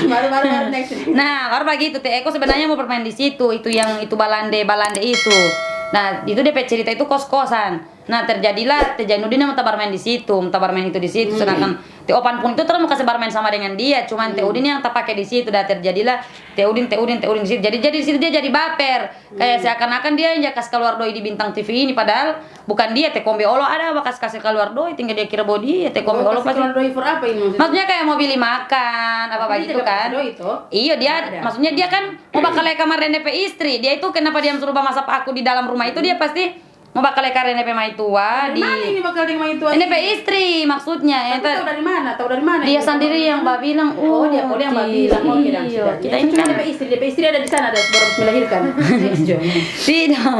Baru next. Nah, baru begitu Teh Eko sebenarnya mau bermain di situ, itu balande itu. Nah, itu DP cerita itu kos-kosan. Nah, terjadilah Teh Jainuddin yang minta bermain di situ, sedangkan Teh Opan pun itu terus mau kasih bermain sama dengan dia, cuman Teh Udin yang tak pakai di situ. Dan terjadilah Teh Udin di situ. Jadi di situ dia jadi baper. Kayak seakan-akan dia yang kasih keluar doi di Bintang TV ini, padahal bukan dia. Teh Kombe Olo ada kasih keluar doi, tinggal dia kira body Teh Kombe Olo pasti. Keluar doi for apa ini Maksudnya kayak mau beli makan apa begitu kan? Iya, dia maksudnya dia kan mau bakal kamar DP istri. Dia itu kenapa dia suruh masak aku di dalam rumah itu, dia pasti mau bakal karena DP mai tua di mana ini bakal di mai tua? DP istri maksudnya. Tahu dari mana? Dia sendiri yang mbak bilang. Dia yang mbak bilang. Oh, iya. Kita ini kan DP istri ada di sana, ada baru melahirkan. Tidak.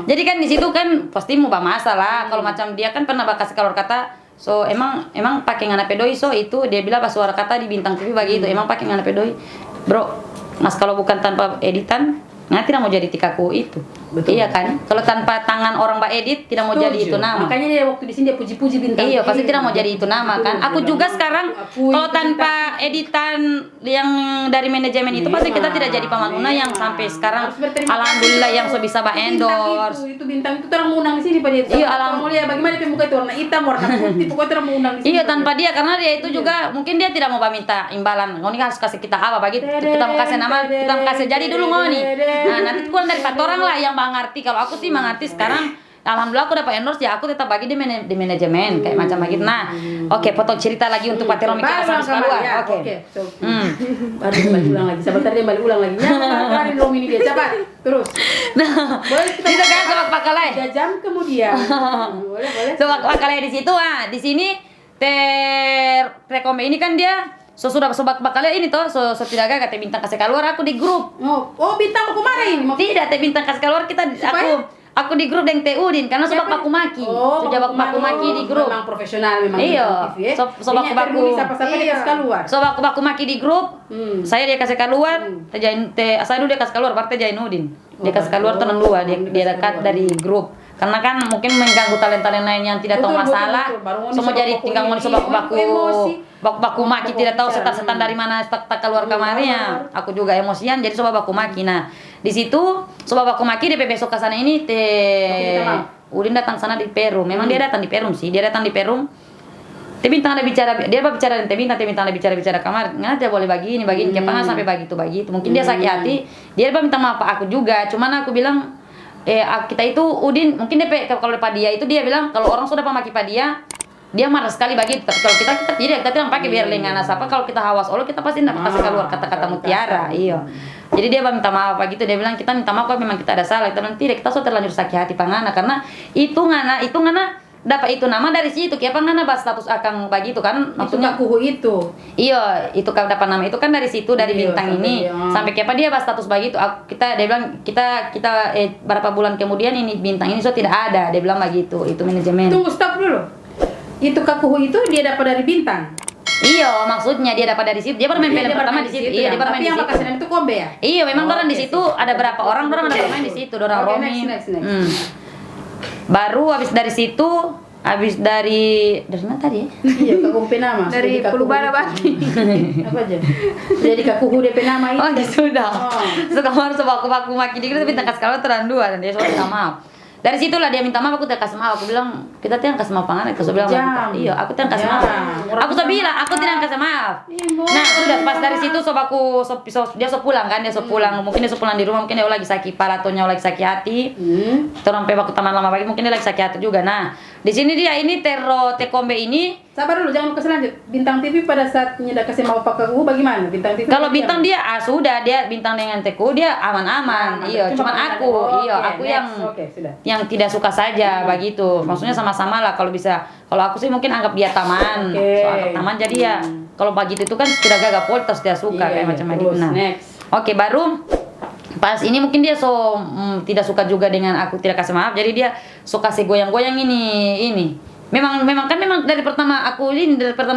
Jadi kan di situ kan pasti mau masalah. Kalau macam dia kan pernah bakal keluar kata, so emang pakai ngana pedoi, so itu dia bilang pas suara kata di Bintang TV begitu, emang pakai ngana pedoi. Bro, Mas kalau bukan tanpa editan nanti tidak mau jadi tikaku itu. Betul. Iya kan? Kalau tanpa tangan orang mbak edit tidak mau jadi itu nama. Makanya dia waktu di sini dia puji-puji Bintang. Iya, pasti tidak mau jadi itu nama kan. Aku juga sekarang kalau tanpa editan yang dari manajemen itu pasti kita tidak jadi Pamanuna yang sampai sekarang alhamdulillah yang so bisa endorse. Itu Bintang itu orang undang di sini pada itu. Iya, alhamdulillah. Bagaimana dia muka itu warna hitam, warna putih, pokoknya orang undang di sini. Iya, tanpa dia karena dia itu juga mungkin dia tidak mau minta imbalan. Ngoni harus kasih kita apa begitu. Kita mau kasih nama, kita mau kasih jadi dulu ngoni. Nah, nanti kurang dari 4 orang lah yang mengerti. Kalau aku sih mengerti sekarang, alhamdulillah aku dapat endorse ya, aku tetap bagi di manajemen kayak macam begitu. Nah, oke, potong cerita lagi untuk Pak Teromi kita sampai keluar. Oke. Baru balik ulang lagi. Sebentar dia balik ulang lagi. Kemarin Romi ini dia cepat. Terus. Nah, itu kan Sobat Pakalai. 3 jam kemudian. Boleh. Sobat Pakalai di situ di sini Teh Kombe ini kan dia sudah Sobat Pakalai ini toh tidak kata Bintang kasih keluar aku di grup. Oh, Bintang mau kemarin. Tidak, Teh Bintang kasih keluar aku di grup dengan Teh Udin karena Sobat Baku Maki. Sudah Baku Maki di grup. Memang profesional memang. Iya. Sobat Baku Maki di grup. Saya dia kasih keluar, saya dulu dia kasih keluar partai Jainuddin. Dia kasih keluar tenang dua, dia dekat dari grup. Karena kan mungkin mengganggu talent-talent lain yang tidak tahu masalah. Semua jadi tinggal ngoni Sobat Baku Maki tidak tahu setan-setan dari mana tak keluar kamarnya. Aku juga emosian jadi Sobat Baku Maki. Nah, di situ Sobat Baku Maki DP besok ke sana ini Udin datang sana di Perum. Memang dia datang di Perum sih. Dia datang di Perum. Teh Bintang ada bicara, dia bicara dengan Teh Bintang ada bicara kamar, nggak tidak boleh begini, kayak pernah sampai begitu. Mungkin dia sakit hati, dia minta maaf aku juga, cuman aku bilang, kita itu Udin, mungkin kalau depan dia itu dia bilang kalau orang sudah pemaki dia marah sekali begitu. Tapi kalau kita tidak, kita bilang pakai biar lengan apa, kalau kita hawas kita pasti tidak kasih keluar kata-kata mutiara, iya. Jadi dia minta maaf gitu, dia bilang kita minta maaf kalau memang kita ada salah, kita bilang tidak, kita sudah terlanjur sakit hati pangana karena itu ngana dapat itu nama dari situ, kayak ngana bahas status akang begitu kan, maksudnya kuhu itu. Iya, itu kan dapat nama itu kan dari situ, dari Bintang ini sampai kayak dia bahas status begitu. Dia bilang kita berapa bulan kemudian ini Bintang ini sudah tidak ada, dia bilang begitu, itu manajemen. Tunggu, stop dulu. Itu kuhu itu dia dapat dari Bintang. Iya, maksudnya dia dapat dari situ. Dia bermain film pertama di situ. Iya, dia bermain di situ. Tapi yang Bakasinan itu Kombe ya? Iya, memang orang di situ ada berapa orang ada bermain di situ, orang Romi. Next. Baru habis dari mana tadi ya? Iya, Kakuhu Penama. Dari Pulubara Bakti. Apa aja? Jadi Kakuhu dia Penama itu. Oh, gitu dah. Sekamar sebaku maki dikit tapi tangkas kalau terang dua dan dia sudah minta maaf. Dari situlah dia minta maaf, aku tidak kasih maaf. Aku bilang, kita tidak kasih maaf pangan. Aku bilang, iya, aku tidak kasih maaf. Aku sudah bilang, aku tidak kasih maaf. Nah, sudah pas dari situ dia pulang kan, mungkin dia pulang di rumah, mungkin dia lagi sakit parah atau lagi sakit hati. Terus sampai waktu taman lama pagi, mungkin dia lagi sakit hati juga. Nah, di sini dia ini Tekombe ini. Sabar dulu, jangan kasih lanjut. Bintang TV pada saat tidak kasih maaf Pak Kakuhu bagaimana? Bintang TV. Kalau Bintang dia sudah dia Bintang dengan Teku dia aman-aman. Iya, cuman aku, aku yang tidak suka saja begitu. Maksudnya sama-sama lah kalau bisa. Kalau aku sih mungkin anggap dia taman. Anggap taman jadi ya. Kalau begitu itu kan tidak gagap terus dia suka kayak macam itu. Nah. Oke, baru pas ini mungkin dia tidak suka juga dengan aku tidak kasih maaf. Jadi dia suka kasih goyang-goyang ini. Memang dari pertama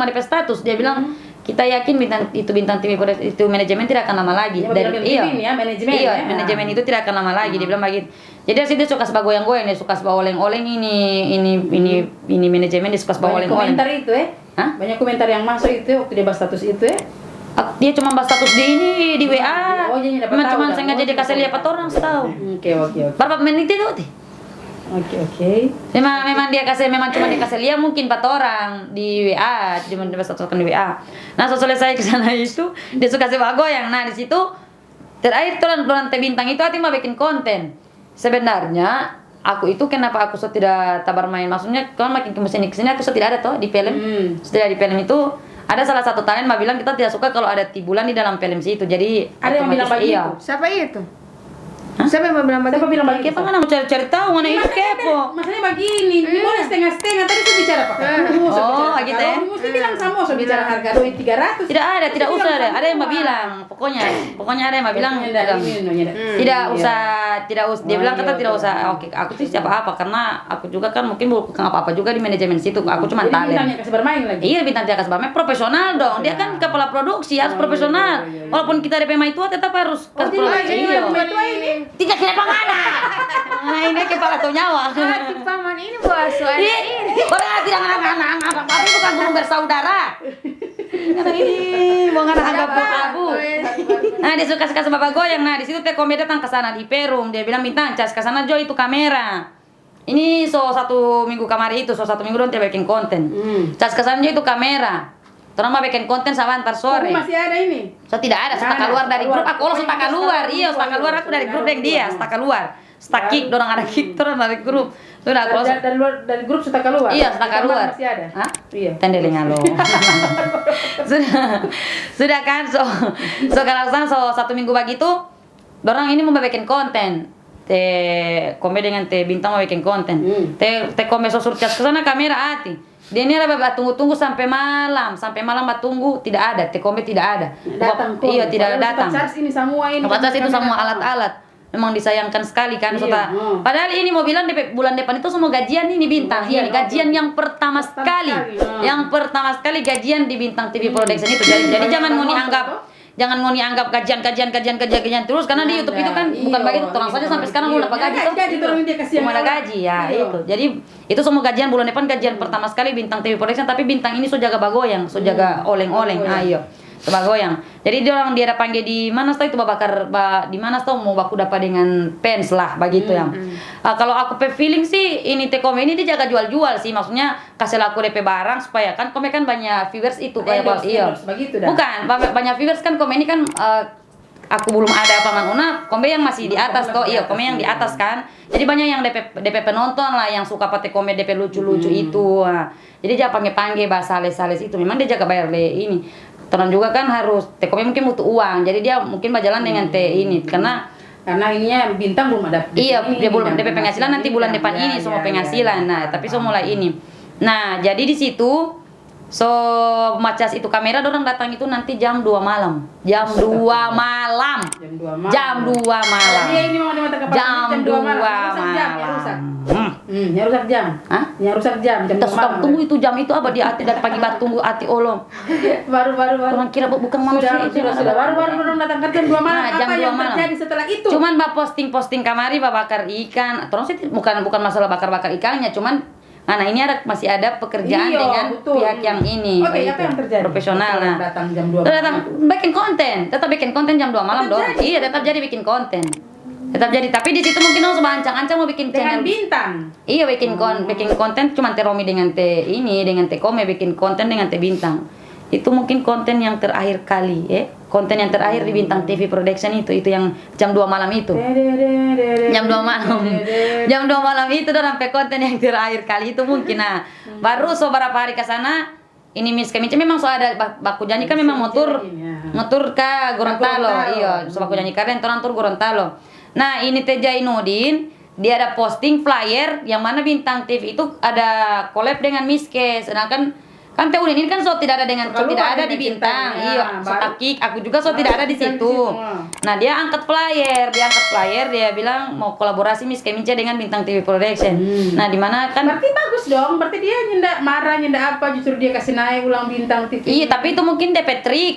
di status dia bilang kita yakin bintang TV itu manajemen tidak akan lama lagi. Manajemen itu tidak akan lama lagi. Dia bilang begitu. Jadi dia suka sebagai goyang-goyang, dia suka sebagai oleng-oleng ini manajemen dia suka sebagai oleng-oleng. Komentar itu banyak komentar yang masuk itu waktu dia bahas status itu dia cuma bahas status di WA. Cuma sengaja dia kasih lihat orang setahu. Oke. Berapa menit itu? Oke. Memang cuma dia kasih lihat mungkin 4 orang di WA, cuma dia satu di WA. Nah, selesai ke sana itu dia suka sepak goyang. Nah, di situ terakhir tuh Teh Bintang itu hati mau bikin konten. Sebenarnya aku itu kenapa aku tidak tabar main? Maksudnya kalau makin ke sini aku tidak ada toh di film. Setelah di film itu ada salah satu talent bilang kita tidak suka kalau ada tibulan di dalam film situ. Jadi ada yang bilang begitu. Siapa itu? Siapa yang bilang begitu? Kepo kan mau cari tahu mana itu kepo. Maksudnya begini, boleh setengah-setengah tadi saya bicara Pak. Gitu ya. Mesti bilang sama bicara harga duit 300. Tidak usah ada yang bilang. Pokoknya ada yang bilang tidak usah. Dia bilang kata tidak usah. Oke, aku sih siapa apa karena aku juga kan mungkin bukan apa-apa juga di manajemen situ. Aku cuma talent. Bintangnya kasih bermain lagi. Iya, Bintang dia kasih bermain profesional dong. Dia kan kepala produksi harus profesional. Walaupun kita DP tua tetap harus produksi. Ini tidak kira pangana. Nah, ini kepala tuh nyawa. Paman ini bos soalnya ini. Orang tidak nganggap apa bukan guru bersaudara. Karena ini mau nganggap abu. Nah, dia suka bapak goyang. Nah, di situ Tekombe datang ke sana di Perum. Dia bilang Bintang, cas ke sana Jo itu kamera. Ini 1 minggu kemarin itu, 1 minggu dong dia bikin konten. Cas ke sana Jo itu kamera. Terus mau bikin konten sama antar sore. Masih ada ini? Tidak ada, sudah keluar dari grup. Aku sudah keluar. Iya, sudah keluar aku dari grup dengan dia, sudah keluar. Sudah kick, dorang ada kick terus dari grup. Sudah aku dari grup sudah keluar. Iya, sudah keluar. Masih ada? Hah? Iya. Tendelingan lo. Sudah kan kalau sana 1 minggu begitu, dorang ini mau bikin konten. Kombe dengan Teh Bintang mau bikin konten. Kombe suruh cas ke sana kamera hati. Dia ini ada tunggu sampai malam tunggu tidak ada, Tekombe tidak ada. Iya, tidak datang. Ini semua itu semua alat-alat. Memang disayangkan sekali kan Padahal ini mau bilang bulan depan itu semua gajian ini Bintang. Ini gajian yang pertama sekali. Yang pertama sekali gajian di Bintang TV Production itu. Jadi jangan mau dianggap kajian terus karena di YouTube itu kan bukan begitu terang saja sampai sekarang belum dapat gaji belum ada gaji ya itu. Jadi itu semua gajian bulan depan gajian pertama sekali Bintang TV Production tapi Bintang ini sudah jaga bagoyang, sudah jaga oleng-oleng. Ayo. sebagoyang. Jadi dia ada panggil di mana itu di mana mau baku dapat dengan pens lah begitu yang. Kalau aku feeling sih ini Tekome ini dia jaga jual-jual sih, maksudnya kasih laku DP barang supaya kan Kome kan banyak viewers itu kayak iya. Begitu dah. Bukan, banyak viewers kan Kome ini kan aku belum ada pangan una, Kome yang masih di atas toh, iya Kome yang di atas kan. Jadi banyak yang DP penonton lah yang suka pakai Kome DP lucu-lucu itu. Nah, jadi dia panggil bahasa sales itu. Memang dia jaga bayar ini. Terus juga kan harus Tekome mungkin butuh uang. Jadi dia mungkin berjalan dengan ini karena ininya bintang belum ada. Iya, dia belum DP penghasilan nanti bulan depan ini semua penghasilan. Nah, tapi so mulai ini. Nah, jadi di situ macas itu kamera dorang datang itu nanti jam 2 malam. Jam 2 malam. Jam 2 malam. Dia ini mau dimata jam 2 malam. Yang rusak jam. Hah? Yang rusak jam. Kita suka tunggu itu jam itu apa di hati dari pagi bat tunggu hati olong. Baru. Orang kira bukan manusia itu. Sudah baru datang kerja jam 2 malam. Nah, jam apa 2 yang malam. terjadi setelah itu? Cuman posting kamari bakar ikan. Terus itu bukan masalah bakar ikannya, cuman nah ini masih ada pekerjaan dengan betul. Pihak yang ini. Oke, apa yang terjadi? Profesional. Nah, datang jam 2 malam. Datang tetap bikin konten jam 2 malam dong. Iya, tetap jadi bikin konten. Tetap jadi, tapi di situ mungkin harus ancang-ancang mau bikin dengan channel bintang. Iya, bikin konten cuman Romi dengan dengan Tekome bikin konten dengan bintang. Itu mungkin konten yang terakhir kali, konten yang terakhir di Bintang TV Production itu yang jam 2 malam itu. Jam 2 malam. Jam 2 malam itu udah sampai konten yang terakhir kali itu mungkin. Nah, baru beberapa hari ke sana ini Miss Kemince memang ada baku janji kan memang motor ke Gorontalo. Iya, baku janji kalian orang tur Gorontalo. Nah, ini Teh Jainuddin dia ada posting flyer yang mana Bintang TV itu ada collab dengan Miss Ke, sedangkan kan Teh Udin ini kan tidak ada di Bintang. Iya, Takik aku juga tidak ada di situ. Nah, dia angkat flyer, dia bilang mau kolaborasi Miss Kemince dengan Bintang TV Production. Nah, di mana kan berarti bagus dong, berarti dia nyendak marah, nyendak apa, justru dia kasih naik ulang Bintang TV. Iya, tapi itu mungkin DP trik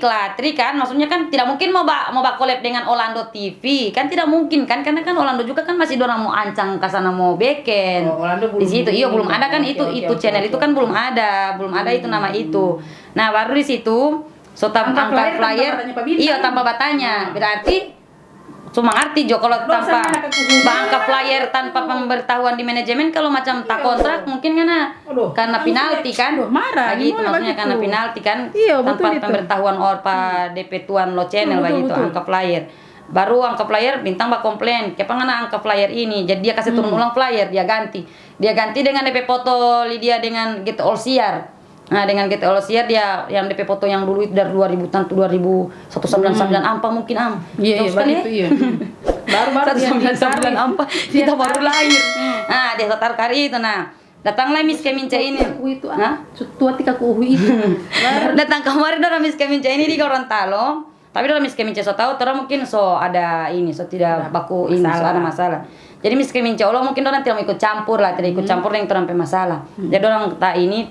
kan, maksudnya kan tidak mungkin mau collab dengan Orlando TV, kan tidak mungkin kan, karena kan Orlando juga kan masih dorang mau ancang ke sana mau beken. Di situ, iya belum ada kan itu channel itu kan belum ada itu nama itu. Nah, baru di situ angkat flyer, iya tanpa batanya. Berarti cuma arti Jo kalau tanpa angkat flyer tanpa pemberitahuan di manajemen kalau macam tak kontrak mungkin karena penalti kan. Marah gitu maksudnya karena penalti kan tanpa pemberitahuan DP tuan lo channel begitu angkat flyer. Baru angkat flyer Bintang komplain, kenapa angkat flyer ini? Jadi dia kasih turun ulang flyer, dia ganti dengan DP foto Lydia dengan Get All Siar. Nah, dengan GT Olosier dia yang DP foto yang dulu itu dari 2199 ampa mungkin Iya, itu iya. Baru 199 ampa kita baru lahir. Nah, dia taruh kari itu nah. Datanglah Miss Kemince ini. Itu tua tika kuhui itu. Datang kemarin orang Miss Kemince ini di Gorontalo. Tapi orang Miss Kemince tahu mungkin ada ini tidak baku ini ada masalah. Jadi Miss Kemince Allah mungkin orang tidak ikut campur dengan orang masalah. Jadi orang ini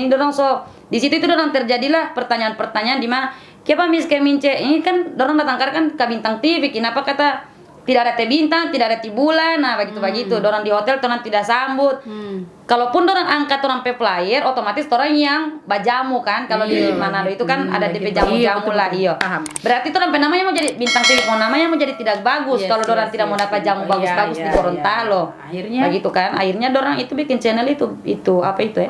orang di situ itu orang terjadilah pertanyaan-pertanyaan di mana kenapa Miss Kemince ini kan orang datang kan ke Bintang TV, kenapa kata tidak ada Teh Bintang, tidak ada Teh Bulan, nah begitu. Orang di hotel orang tidak sambut. Kalaupun orang angkat orang flyer, otomatis orang yang bajamu kan. Kalau di Manado itu kan ada DP jamu-jamu lah, iya. Berarti orang namanya mau jadi Bintang TV, namanya mau jadi tidak bagus. Kalau orang tidak mau dapat jamu bagus-bagus di Gorontalo. Akhirnya begitu kan. Akhirnya orang itu bikin channel itu apa itu ya?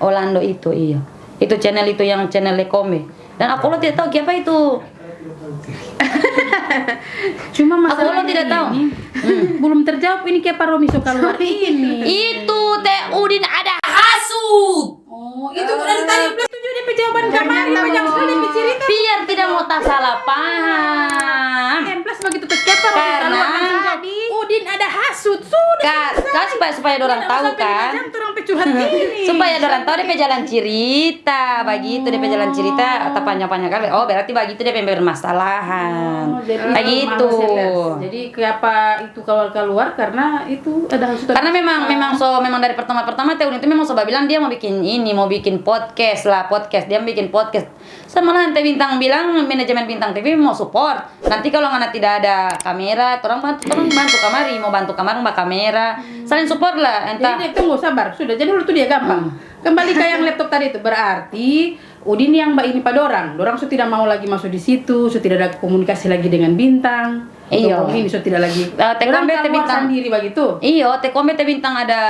Orlando itu iya. Itu channel itu yang channel Lekome. Dan aku lo tidak tahu apa itu. Cuma masalah tidak tahu. Belum terjawab ini kayak Romi keluar ini. Itu Teh Udin ada hasut. Oh, itu udah tadi belum setuju DP jawaban kemarin banyak sekali cerita. Biar tidak mau tak salah paham. Plus begitu tercapa karena Udin ada hasut sudah. Kan supaya orang tahu kan. Supaya orang tahu DP jalan cerita, begitu DP jalan cerita atau panjang-panjang kali. Oh, berarti begitu DP bermasalahan. Begitu. Jadi kenapa itu keluar karena itu ada hasutan. Karena memang dari pertama Teh Udin itu memang bilang dia mau bikin podcast. Dia bikin podcast. Sama lah Teh Bintang bilang manajemen Bintang TV mau support. Nanti kalau tidak ada kamera, orang bantu kamari, mau bantu kamar mbak kamera, saling support lah. Jadi tunggu sabar, sudah jadi dulu tuh dia gampang. Kembali ke yang laptop tadi itu berarti Udin yang mbak ini pada orang so tidak mau lagi masuk di situ, so tidak ada komunikasi lagi dengan bintang. Iya. Ini so tidak lagi. Tekombe Orang keluar bintang sendiri begitu. Iya, Tekombe bintang ada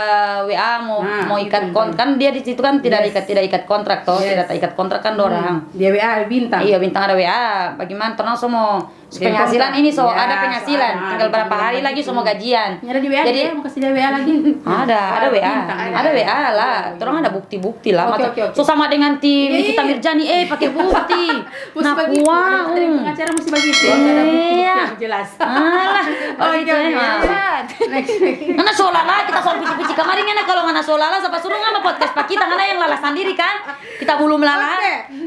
WA mau ikat kontrak kan dia di situ kan tidak ikat kontrak toh, tidak ikat kontrak kan dorang. Dia WA bintang. Iya, bintang ada WA. Bagaimana terang semua penghasilan ini ada penghasilan. Tinggal berapa hari lagi semua gajian. Ada di WA. Jadi mau kasih dia WA lagi. ada WA. Ada WA lah. Terang ada bukti-bukti lah. Oke. So sama dengan tim Nikita Mirjani pakai bukti. Nah, wow. Dari pengacara mesti begitu. Ada bukti yang jelas. Alah, Oke. Next. Karena solala kita soal pici-pici kemarin kan kalau ngana solala siapa suruh ngama podcast pak kita karena yang lala sendiri kan kita belum lala.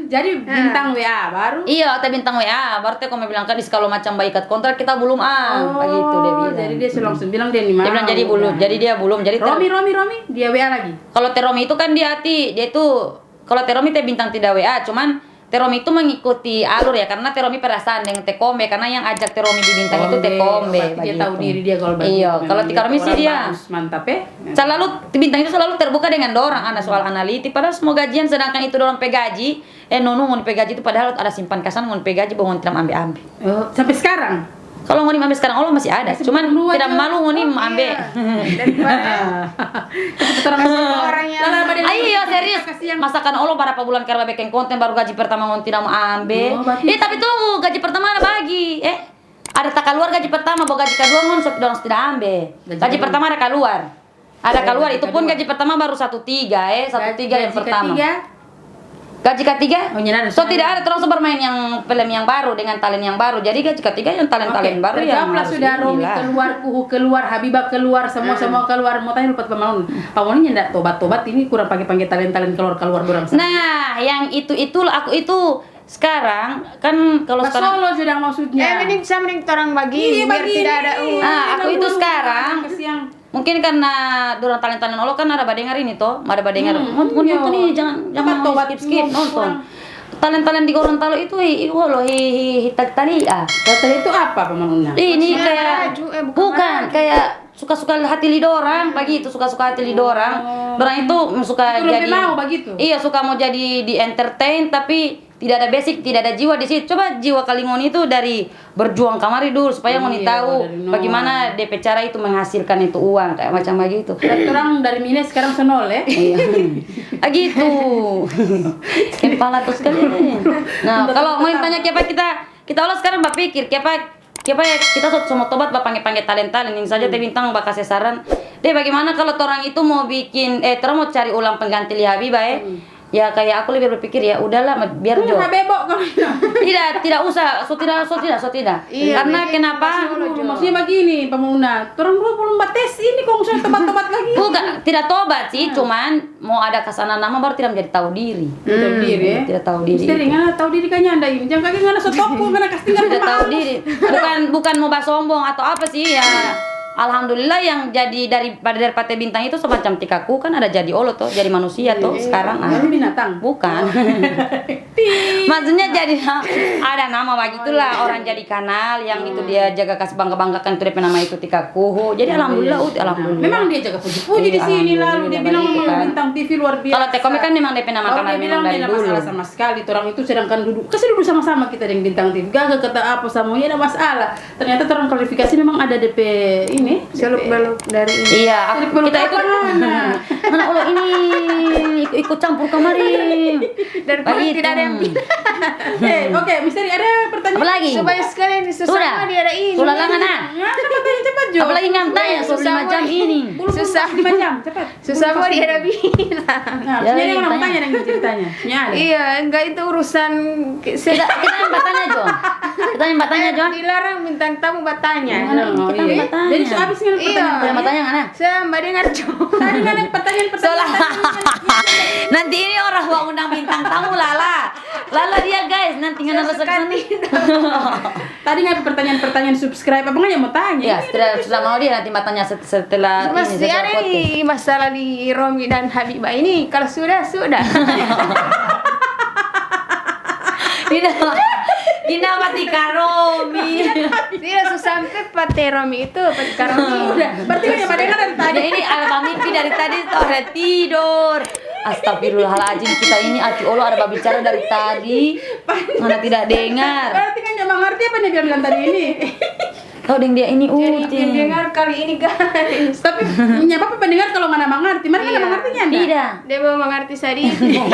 Jadi bintang WA baru. Iya, teh bintang WA baru teh kamu bilang kan kalau macam ikat kontrak kita belum begitu dia bilang. Jadi dia langsung bilang dia nih mau. Dia bilang jadi belum, jadi dia belum. Jadi Romi dia WA lagi. kalau Teromi itu kan dia itu kalau Teromi teh bintang tidak WA, cuman Teromi itu mengikuti alur ya karena Teromi perasaan dengan Tekombe karena yang ajak Teromi di bintang itu Tekombe. Dia tahu diri dia kalau begitu. Iya, kalau Teromi sih dia mantap ya. Selalu bintang itu selalu terbuka dengan dorang soal analitik padahal semua gajian sedangkan itu dorang pegaji nono ngon pegaji itu padahal ada simpan kasan ngon pegaji bangun tidak ambil. Oh, sampai sekarang. Kalau ngoni ambil sekarang Allah masih ada, cuman tidak malu ngoni ambil. Orang yang Ayo serius. Masakan Allah berapa bulan karena bikin konten baru gaji pertama ngoni tidak mau ambil. Tapi tunggu gaji pertama ada bagi. Ada tak keluar gaji pertama, bawa gaji kedua ngoni dorang tidak ambil. Gaji pertama ada keluar. Ada keluar itu pun gaji pertama baru 1.3 1.3 yang pertama. Gaji ketiga? So tidak ada terus bermain yang film yang baru dengan talent yang baru. Jadi gaji ketiga yang talent baru yang harus sudah Romi keluar, Kuhu keluar, Habibah keluar, semua keluar. Mau tanya lupa Pamanun. Pamanun nyendak tobat ini kurang pakai talent keluar dorang. Nah, yang itu aku itu sekarang kan kalau sekarang Solo sedang maksudnya. mending orang bagi biar tidak ada aku itu sekarang mungkin karena dorang talent Allah kan ada badengar ini toh, ada badengar. Nonton nih jangan skip nonton. Talent di Gorontalo itu tali itu apa Pamanunnya? Ini kayak bukan kayak suka-suka hati lidorang begitu, suka-suka hati lidorang. Dorang itu suka itu jadi mau begitu. Iya, suka mau jadi di entertain tapi tidak ada basic, tidak ada jiwa di situ. Coba jiwa Kalingon itu dari berjuang kamari dulu supaya ngoni tahu bagaimana DP cara itu menghasilkan itu uang kayak macam begitu. Orang dari minus sekarang senol ya. Iya. Gitu. Kepala terus kali. Nah, kalau mau tanya kita olah sekarang berpikir kita semua tobat panggil talent ini saja teh bintang bakal saran. Deh bagaimana kalau orang itu mau bikin orang mau cari ulang pengganti Habibah ya kayak aku lebih berpikir ya udahlah biar Jo. Tidak usah, so tidak. Iya, karena kenapa? Maksudnya begini, Pemuna. Orang 24 tes ini kok saya tobat lagi. Bukan, tidak tobat sih, cuman mau ada kesana nama baru tidak menjadi tahu diri. Tidak tahu diri. Mesti ngana tahu diri kayaknya Anda ini. Jangan kaki ngana sotokku ngana kasih ngana. Tidak tahu diri. Bukan mau sombong atau apa sih ya. Alhamdulillah yang jadi dari Pate Bintang itu semacam tikaku kan ada jadi Allah toh, jadi manusia toh sekarang. Binatang. Bukan. Maksudnya jadi ada nama begitulah orang jadi kanal yang itu dia jaga kasih bangga-banggakan itu dia nama itu tikaku. Jadi alhamdulillah alhamdulillah. Memang dia jaga puji-puji di sini lalu dia bilang Bintang TV luar biasa. Kalau Tekome kan memang DP nama kanal memang dari dulu. Masalah sama sekali orang itu sedangkan duduk sama-sama kita dengan Bintang TV. Gak kata apa sama ya ada masalah. Ternyata orang klarifikasi memang ada DP ini seluk-beluk dari ini. Iya, kita itu anak Allah ini ikut campur kemari. Dan tidak ada yang Oke, misteri ada pertanyaan. Apa lagi? Supaya sekalian susah dia ada ini. Sudah langan cepat Jo. Apalagi ngantanya 5 jam ini. Susah 5 jam, cepat. Susah mau dia ada bilang. Nah, jadi yang mau tanya dengan ceritanya. Iya, enggak itu urusan kita yang bertanya Jo. Kita yang bertanya Jo. Dilarang bintang tamu bertanya. Kita yang bertanya. Jadi habis dengan pertanyaan. Yang bertanya mana? Saya Mbak dengar Jo. Tadi kan pertanyaan. Nanti ini orang mau undang bintang tamu lala dia guys nanti nggak nambah sekali. Tadi nggak pertanyaan subscribe apa nggak yang mau tanya? Ya sudah mau dia nanti bertanya setelah masih ada nih masalah di Romi dan Habibah ini kalau sudah tidak mati Karomi. Tidak sampai Pate Romi itu Pate Karomi. Udah, berarti kan yang pada dari tadi. Ini alfa mimpi dari tadi tuh ada tidur. Astagfirullahaladzim, kita ini ati Allah ada bicara dari tadi. Mana tidak dengar. Berarti kan nggak mengerti apa dia bilang tadi ini. Oh, deng dia ini Jadi Uti. dengar kali ini guys. Tapi nyapa apa pendengar kalau nggak mengerti? Mana nggak mengertinya Anda? Tidak. Dia mau mengerti sedikit.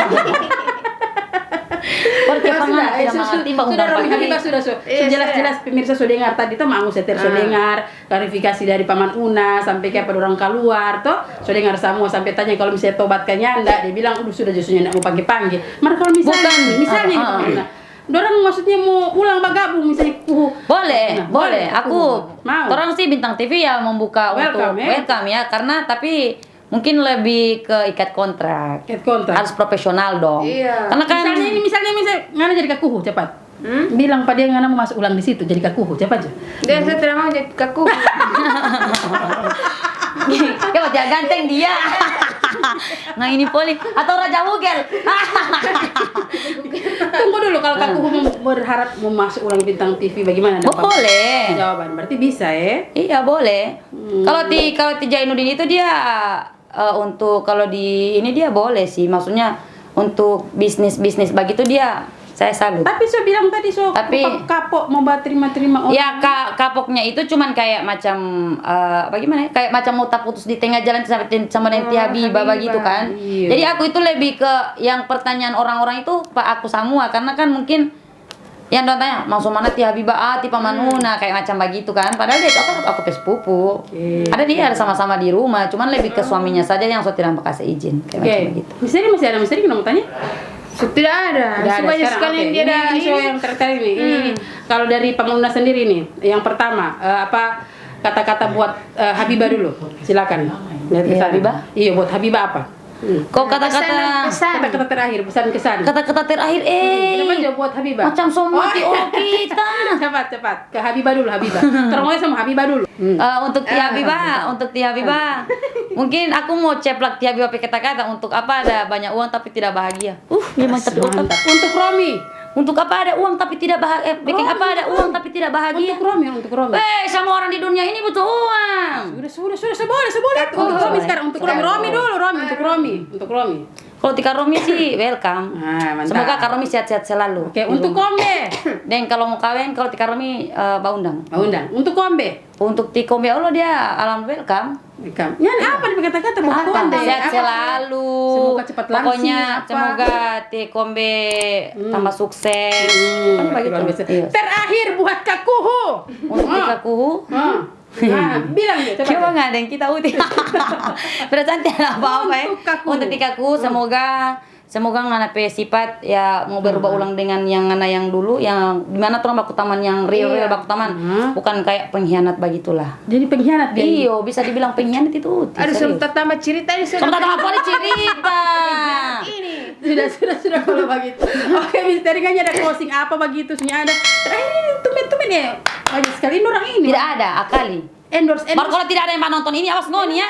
Porque pengen tidak mengerti bang sudah Romi Habibah sudah jelas-jelas pemirsa sudah dengar tadi tuh Mang Seter sudah dengar klarifikasi dari Paman Una sampai kayak pada orang keluar tuh sudah dengar semua sampai tanya kalau misalnya tobatkannya enggak, dia bilang udah sudah justru enggak mau panggil-panggil. Maka kalau misalnya dorang maksudnya mau ulang bergabung misalnya boleh, boleh. Aku mau. Orang sih Bintang TV ya membuka Welcome, untuk welcome ya, karena tapi mungkin lebih ke ikat kontrak. Harus profesional dong. Iya. Karena kan misalnya ngana jadi kakuhu cepat. Bilang pada ngana mau masuk ulang di situ jadi kakuhu cepat aja. Dia saya tidak mau jadi kaku. ya wajah ganteng dia. Nah ini poli atau Raja Mugel. Tunggu dulu kalau kakuhu berharap mau masuk ulang Bintang TV bagaimana? Boleh. Jawaban berarti bisa ya? Iya boleh. Kalau di Jainuddin itu dia untuk kalau di ini dia boleh sih, maksudnya untuk bisnis begitu dia saya salut. Tapi saya bilang tadi tapi kapok mau terima orang. Ya kapoknya itu cuman kayak macam bagaimana ya? Kayak macam mau tak putus di tengah jalan sama Nanti Habibah begitu kan. Iya. Jadi aku itu lebih ke yang pertanyaan orang-orang itu Pak aku semua, karena kan mungkin yang orang tanya langsung mana Ti Habibah Ti Paman Una kayak macam begitu kan, padahal dia aku sepupu. Ada dia ada sama-sama di rumah, cuman lebih ke suaminya saja yang so tidak kasih izin kayak macam begitu. Masih ada kita mau tanya? Tidak ada. Banyak sekali yang dia ada ini. Yang tertarik nih. Ini kalau dari Paman Una sendiri nih, yang pertama apa kata-kata buat Habibah dulu? Silakan. Habibah? Iya, buat Habibah apa? Kok kata-kata terakhir, pesan kesan. Kata-kata terakhir Kenapa jawab buat Habibah? Macam semua kita. Cepat. Ke Habibah dulu, Habibah. Terus sama Habibah dulu. Untuk Ti Habibah, mungkin aku mau ceplak Ti Habibah pakai kata-kata untuk apa ada banyak uang tapi tidak bahagia. Mantap. Untuk Romi. Untuk apa ada uang tapi tidak bahagia? Bikin apa ada uang tapi tidak bahagia? Untuk Romi. Sama orang di dunia ini butuh uang. Sudah, boleh. Untuk Romi sekarang, untuk Romi dulu, untuk Romi. Kalau Tika Romi sih welcome. Mantap. Semoga Kak Romi sehat-sehat selalu. Oke, untuk Kombe. Dan kalau mau kawin, kalau Tika Romi undang. Untuk Kombe. Untuk Tika Kombe Allah dia alam welcome. Ya, apa nih kata-kata buat Kombe? Sehat selalu. Semoga cepat langsing. Pokoknya semoga Tika Kombe tambah sukses. Terakhir buat Kakuhu. Untuk Kakuhu. Bilang dia cepat. Coba nggak ada yang kita uti. Berarti tidak apa-apa ya. Untuk Tikaku semoga ngana pe sifat ya mau berubah ulang dengan yang ngana yang dulu, yang dimana tuh baku taman yang real baku taman, bukan kayak pengkhianat begitulah. Jadi pengkhianat dia. Iyo bisa dibilang pengkhianat itu. Ada sempat tambah cerita ini sempat tambah cerita. Ini sudah kalau begitu. Oke, misteri kan ada closing apa begitu sebenarnya ada. Ini tumben ya. Banyak sekali orang ini. Tidak ada akali. Endorse. Kalau tidak ada yang nonton ini awas ngoni ya.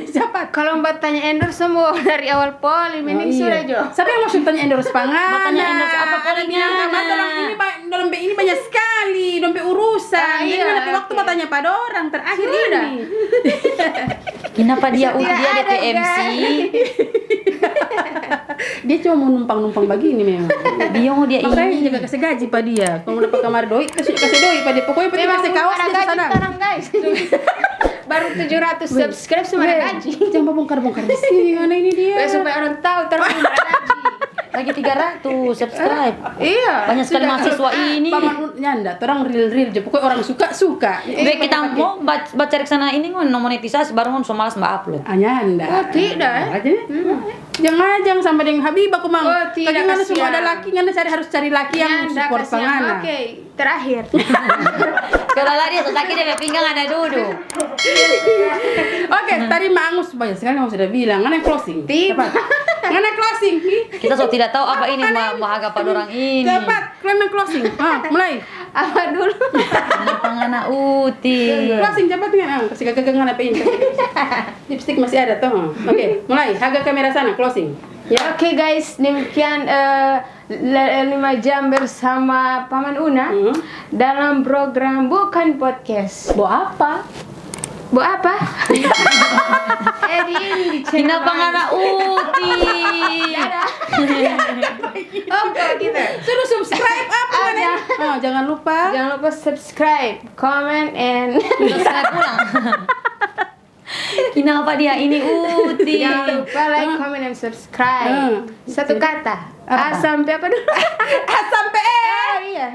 Siapa? Kalau Mbak tanya endorse semua dari awal poli mending sudah Jo. Siapa yang maksud tanya endorse pangan? Tanya endorse apa polinya? Dompet ini banyak sekali, dompet urusan. Jadi ada waktu mau tanya pada orang terakhir ini. Kenapa dia ada PMC? Dia cuma mau numpang begini memang. Dia makanya ini juga kasih gaji pada dia. Kalau dapat kamar doi, kasih doi pada dia. Pokoknya penting kasih kaos di sana. Guys. Baru 700 subscribe sama ada gaji. Jangan bongkar-bongkar di sini mana ini dia. Supaya orang tahu terus ada gaji. Lagi 300 subscribe. Iya. Banyak sekali mahasiswa ini. Paman nyanda, orang real aja. Pokoknya orang suka. Kita mau baca cari sana ini mau monetisasi baru mau malas mbak upload. Nyanda. Oh tidak. Jangan sampai dengan Habibah aku mang. Oh, tidak, Lagi semua ada laki, harus cari laki yang support pangana. Oke, terakhir. Kalau lari sakit dia pinggang ada duduk. Oke, tadi Mangus banyak sekali yang sudah bilang, ngana closing. Cepat. Ngana closing. Kita so tidak tahu apa ini mahaga pada orang ini. Cepat, kalian closing. Mulai. Apa dulu? Pangana uti. Closing cepat kan. Kasih kegegangan apa ini. Lipstick masih ada tuh. Oke, mulai. Haga kamera sana closing. Ya. Oke guys, demikian 5 jam bersama Paman Una dalam program Bukan Podcast. Bawa apa? Bu apa? di channel Kenapa nggak ada Uti? Oke kita. Suruh subscribe apa nih? Oh, jangan lupa. Jangan lupa subscribe, comment, and Saya pulang. Kenapa dia ini Uti? jangan lupa like, comment, and subscribe. Satu kata. A sampai apa dulu? A sampai E. Oh iya.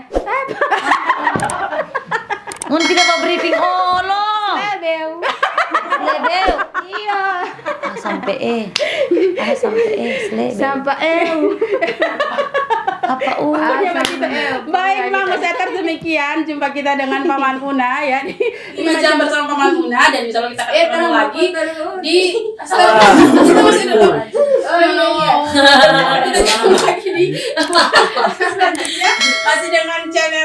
Mun tidak mau briefing lo. Lebeu. Lebeu. Iya. A sampai E. A sampai E. Lebeu. Sampai Apa U? Baik, Mangus Eter, demikian jumpa kita dengan Paman Una ya di Jam bersama Paman Una, dan misalnya kita ketemu lagi di kita masih ada kita ketemu lagi di selanjutnya masih dengan channel